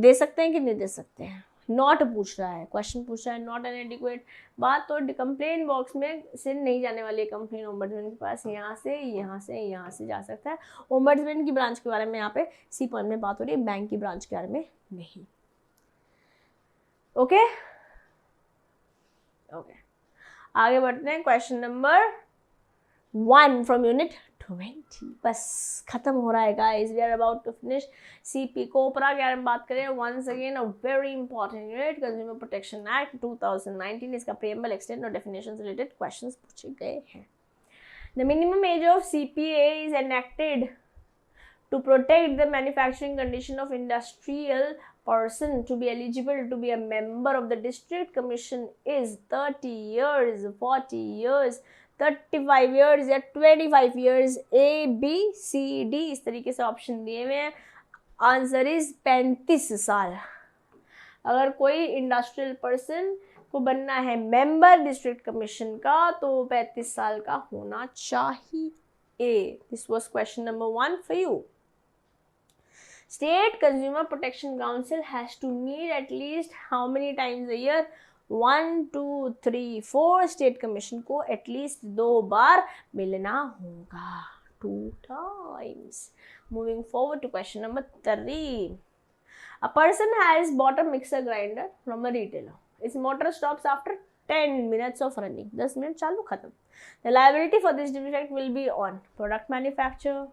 दे सकते हैं कि नहीं दे सकते हैं. नॉट पूछ रहा है, क्वेश्चन पूछ रहा है, नॉट एन एडिक्वेट. बात तो कंप्लेन बॉक्स में से नहीं जाने वाली है कंप्लेन ओम्बड्समैन के पास, यहाँ से जा सकता है. ओम्बड्समैन की ब्रांच के बारे में यहाँ पे सी पॉइंट में बात हो रही है, बैंक की ब्रांच के बारे में नहीं. ओके ओके, आगे बढ़ते हैं. Question number 1 from unit 20. बस खत्म हो रहा है guys, we are about to finish. CP COPRA के बारे में बात करें. Once again a very important unit, Consumer Protection Act 2019. इसका प्रीएम्बल, एक्सटेंट और डेफिनेशन से रिलेटेड क्वेश्चंस पूछे गए हैं. The minimum age of CPA is enacted to protect the manufacturing condition of industrial person to be eligible to be a member of the district commission is 30 years, 40 years, 35 years या 25 years. A, B, C, D इस तरीके से option दिए हुए हैं. Answer is 35 साल. अगर कोई इंडस्ट्रियल पर्सन को बनना है मेंबर डिस्ट्रिक्ट कमीशन का तो 35 साल का होना चाहिए. This was question number 1 for you. State Consumer Protection Council has to meet at least how many times a year? 1, 2, 3, 4. State Commission को at least 2 बार मिलना होगा. 2 times. Moving forward to question number 3. A person has bought a mixer grinder from a retailer. Its motor stops after 10 minutes of running. 10 minute चालू खत्म. The liability for this defect will be on product manufacturer,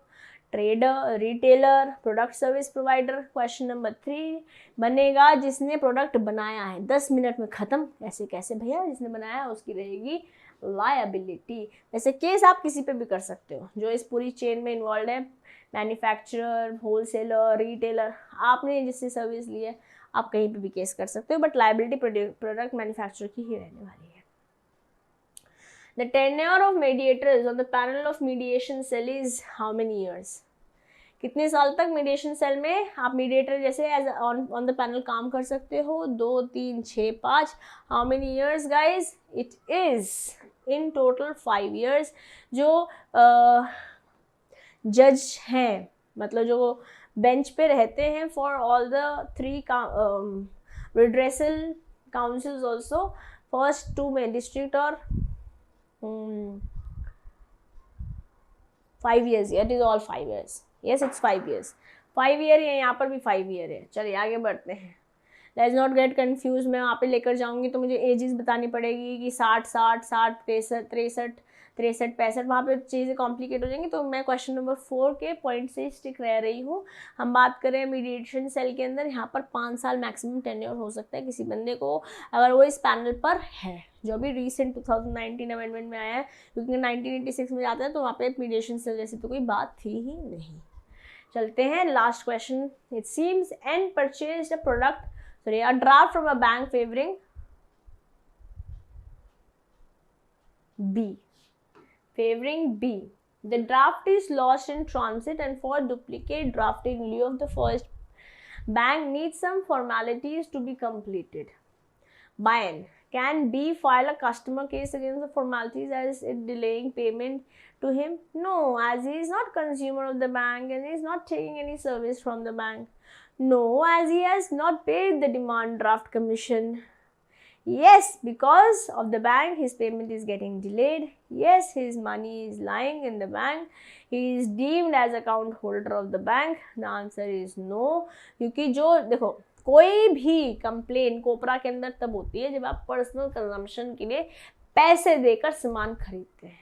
trader, retailer, product service provider. Question number 3 बनेगा जिसने product बनाया है. 10 minute में ख़त्म. ऐसे कैसे भैया? जिसने बनाया है उसकी रहेगी लायबिलिटी. वैसे केस आप किसी पे भी कर सकते हो जो इस पूरी चेन में इन्वॉल्व है. मैन्युफैक्चरर, होलसेलर, रिटेलर, आपने जिससे सर्विस ली है आप कहीं पे भी केस कर सकते हो, बट लायबिलिटी प्रोडक्ट मैन्युफैक्चरर की ही रहने वाली है. The tenure of mediators on the panel of mediation cell is how many years? कितने साल तक मीडिएशन सेल में आप मीडिएटर जैसे एज ऑन द पैनल काम कर सकते हो? 2, 3, 6, 5. How many years guys? It is in total 5 years. जो जज हैं, मतलब जो बेंच पे रहते हैं for all the 3 redressal councils also. First 2 में डिस्ट्रिक्ट और 5 years. It is all 5 years. Yes, it's 5 years. 5 year है, यहाँ पर भी 5 year है. चलिए आगे बढ़ते हैं. Let's not get confused. मैं वहाँ पे लेकर जाऊँगी तो मुझे एजेस बतानी पड़ेगी कि 60, 60, 60, 63, 63, 65. वहाँ पे चीज़ें कॉम्प्लिकेट हो जाएंगी. तो मैं क्वेश्चन नंबर 4 के पॉइंट से स्टिक रह रही हूँ. हम बात करें मीडिएशन सेल के अंदर, यहाँ पर 5 साल मैक्सिमम टेन्योर हो सकता है किसी बंदे को अगर वो इस पैनल पर है. जो अभी रिसेंट 2019 अमेंडमेंट में आया है, क्योंकि 1986 में जाता है तो वहाँ पे मीडिएशन सेल जैसी तो कोई बात थी ही नहीं. चलते हैं last question. It seems and purchased a product, sorry, a draft from a bank favouring B. B. The draft is lost in transit and for duplicate draft in lieu of the first, bank needs some formalities to be completed. By N, can B file a customer case against the formalities as it delaying payment to him? No, as he is not consumer of the bank and he is not taking any service from the bank. No, as he has not paid the demand draft commission. Yes, because of the bank his payment is getting delayed. Yes, his money is lying in the bank. He is deemed as account holder of the bank. The answer is no. क्योंकि जो देखो कोई भी complain कोपरा के अंदर तब होती है जब आप पर्सनल कंजम्पशन के लिए पैसे देकर सामान खरीदते हैं.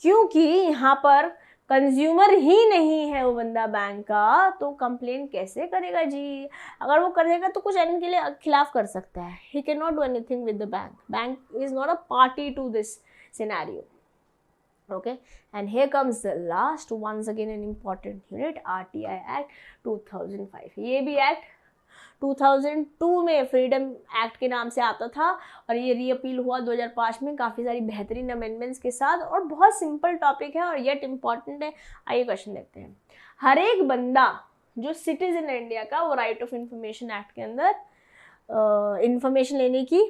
क्योंकि यहाँ पर कंज्यूमर ही नहीं है वो बंदा बैंक का, तो कंप्लेन कैसे करेगा जी? अगर वो करेगा तो कुछ एन के लिए खिलाफ कर सकता है. He can not do anything with the bank. Bank is not a party to this scenario. Okay, and here comes the last, once again an important unit, RTI Act 2005. ये भी एक्ट 2002 में freedom act के नाम से आता था और ये रीअपील हुआ 2005 में काफ़ी सारी बेहतरीन अमेंडमेंट्स के साथ, और बहुत सिंपल टॉपिक है और येट इम्पॉर्टेंट है। आइए क्वेश्चन देखते हैं। हर एक बंदा जो सिटीजन है इंडिया का, वो राइट ऑफ इंफॉर्मेशन एक्ट के अंदर इंफॉर्मेशन लेने की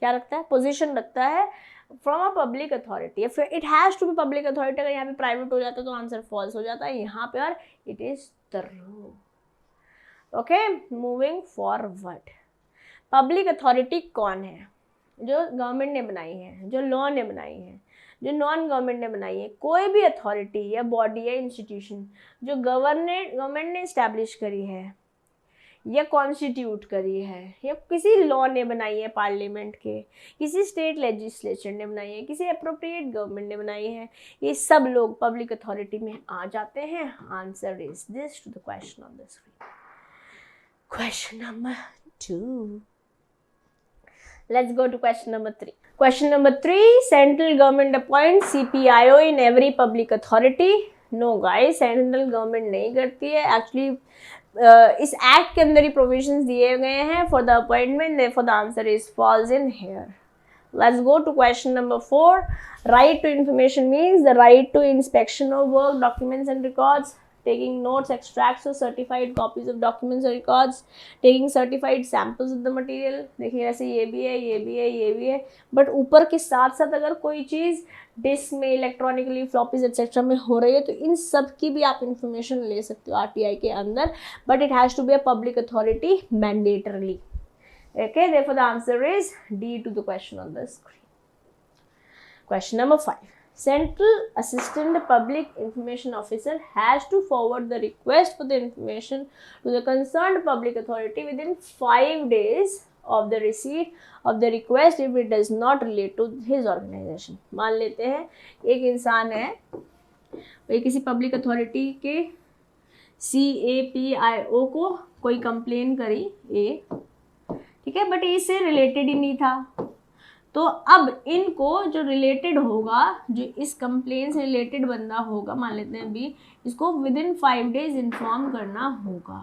क्या रखता है, पोजीशन रखता है from a public authority. It has to be public authority. अगर यहाँ पे प्राइवेट हो जाता है तो आंसर फॉल्स हो जाता है। यहाँ पे और it is the rule. Okay, moving forward. Public authority कौन है? जो गवर्नमेंट ने बनाई है, जो लॉ ने बनाई है, जो नॉन गवर्नमेंट ने बनाई है। कोई भी अथॉरिटी या बॉडी या इंस्टीट्यूशन जो गवर्नमेंट ने इस्टेब्लिश करी है या कॉन्स्टिट्यूट करी है या किसी लॉ ने बनाई है, पार्लियामेंट के, किसी स्टेट लेजिस्लेचर ने बनाई है, किसी अप्रोप्रिएट गवर्नमेंट ने बनाई है, ये सब लोग पब्लिक अथॉरिटी में आ जाते हैं। Answer is this to the question on the screen. Question number 2. Let's go to question number 3. Question number 3. Central government appoints CPIO in every public authority. No guys, central government नहीं करती है। Actually इस act के अंदर ही provisions दिए गए हैं for the appointment. therefore the answer is falls in here. Let's go to question number 4. Right to information means the right to inspection of work, documents and records, taking notes, extracts or certified copies of documents or records, taking certified samples of the material. देखिए ऐसे ये भी है, ये भी है, ये भी है, बट ऊपर के साथ साथ अगर कोई चीज़ डिस्क में, इलेक्ट्रॉनिकली, फ्लॉपीज एक्सेट्रा में हो रही है तो इन सब की भी आप इंफॉर्मेशन ले सकते हो RTI के अंदर, but it has to be a public authority mandatorily. Okay, therefore the answer is D to the question on the screen. Question number 5. Central Assistant Public Information Officer has to forward the request for the information to the concerned public authority within 5 days of the receipt of the request if it does not relate to his organization. मान लेते हैं एक इंसान है, वही किसी public authority के CAPIO को कोई कंप्लेन करी A, ठीक है, बट इससे रिलेटेड ही नहीं था। तो अब इनको जो रिलेटेड होगा, जो इस कंप्लेन से रिलेटेड बंदा होगा, मान लेते हैं B, इसको विद इन 5 डेज इन्फॉर्म करना होगा।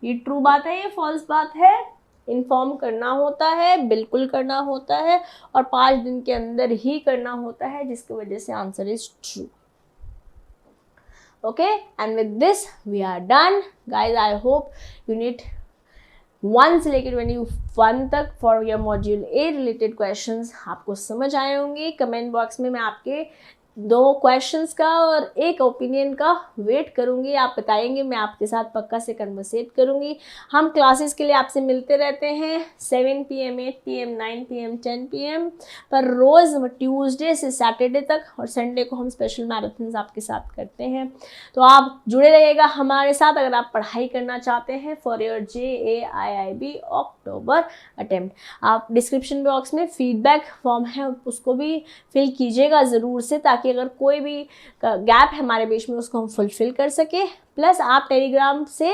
ये ट्रू बात है, ये फॉल्स बात है? इन्फॉर्म करना होता है, बिल्कुल करना होता है, और 5 दिन के अंदर ही करना होता है, जिसकी वजह से answer is true. Okay, and with this we are done guys. I hope unit 1 से लेकर यूनिट 1 तक for your module A related questions आपको समझ आए होंगे। कमेंट बॉक्स में मैं आपके 2 क्वेश्चंस का और 1 ओपिनियन का वेट करूंगी। आप बताएंगे, मैं आपके साथ पक्का से कन्वर्सेट करूंगी। हम क्लासेस के लिए आपसे मिलते रहते हैं 7 PM, 8 PM, 9 PM, 10 PM पर रोज़, ट्यूसडे से सैटरडे तक, और संडे को हम स्पेशल मैराथन्स आपके साथ करते हैं। तो आप जुड़े रहिएगा हमारे साथ अगर आप पढ़ाई करना चाहते हैं for your JAIIB October attempt. आप डिस्क्रिप्शन बॉक्स में फीडबैक फॉर्म है, उसको भी फिल कीजिएगा ज़रूर से, ताकि अगर कोई भी गैप है हमारे बीच में उसको हम फुलफिल कर सके। प्लस आप टेलीग्राम से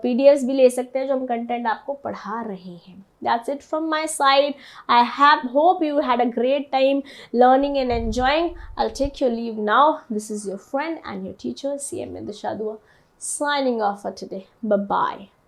PDFs भी ले सकते हैं जो हम कंटेंट आपको पढ़ा रहे हैं। That's it from my side. I hope you had a great time learning and enjoying. I'll take your leave now. This is your friend and your teacher CMA Dishadua signing off for today. Bye-bye.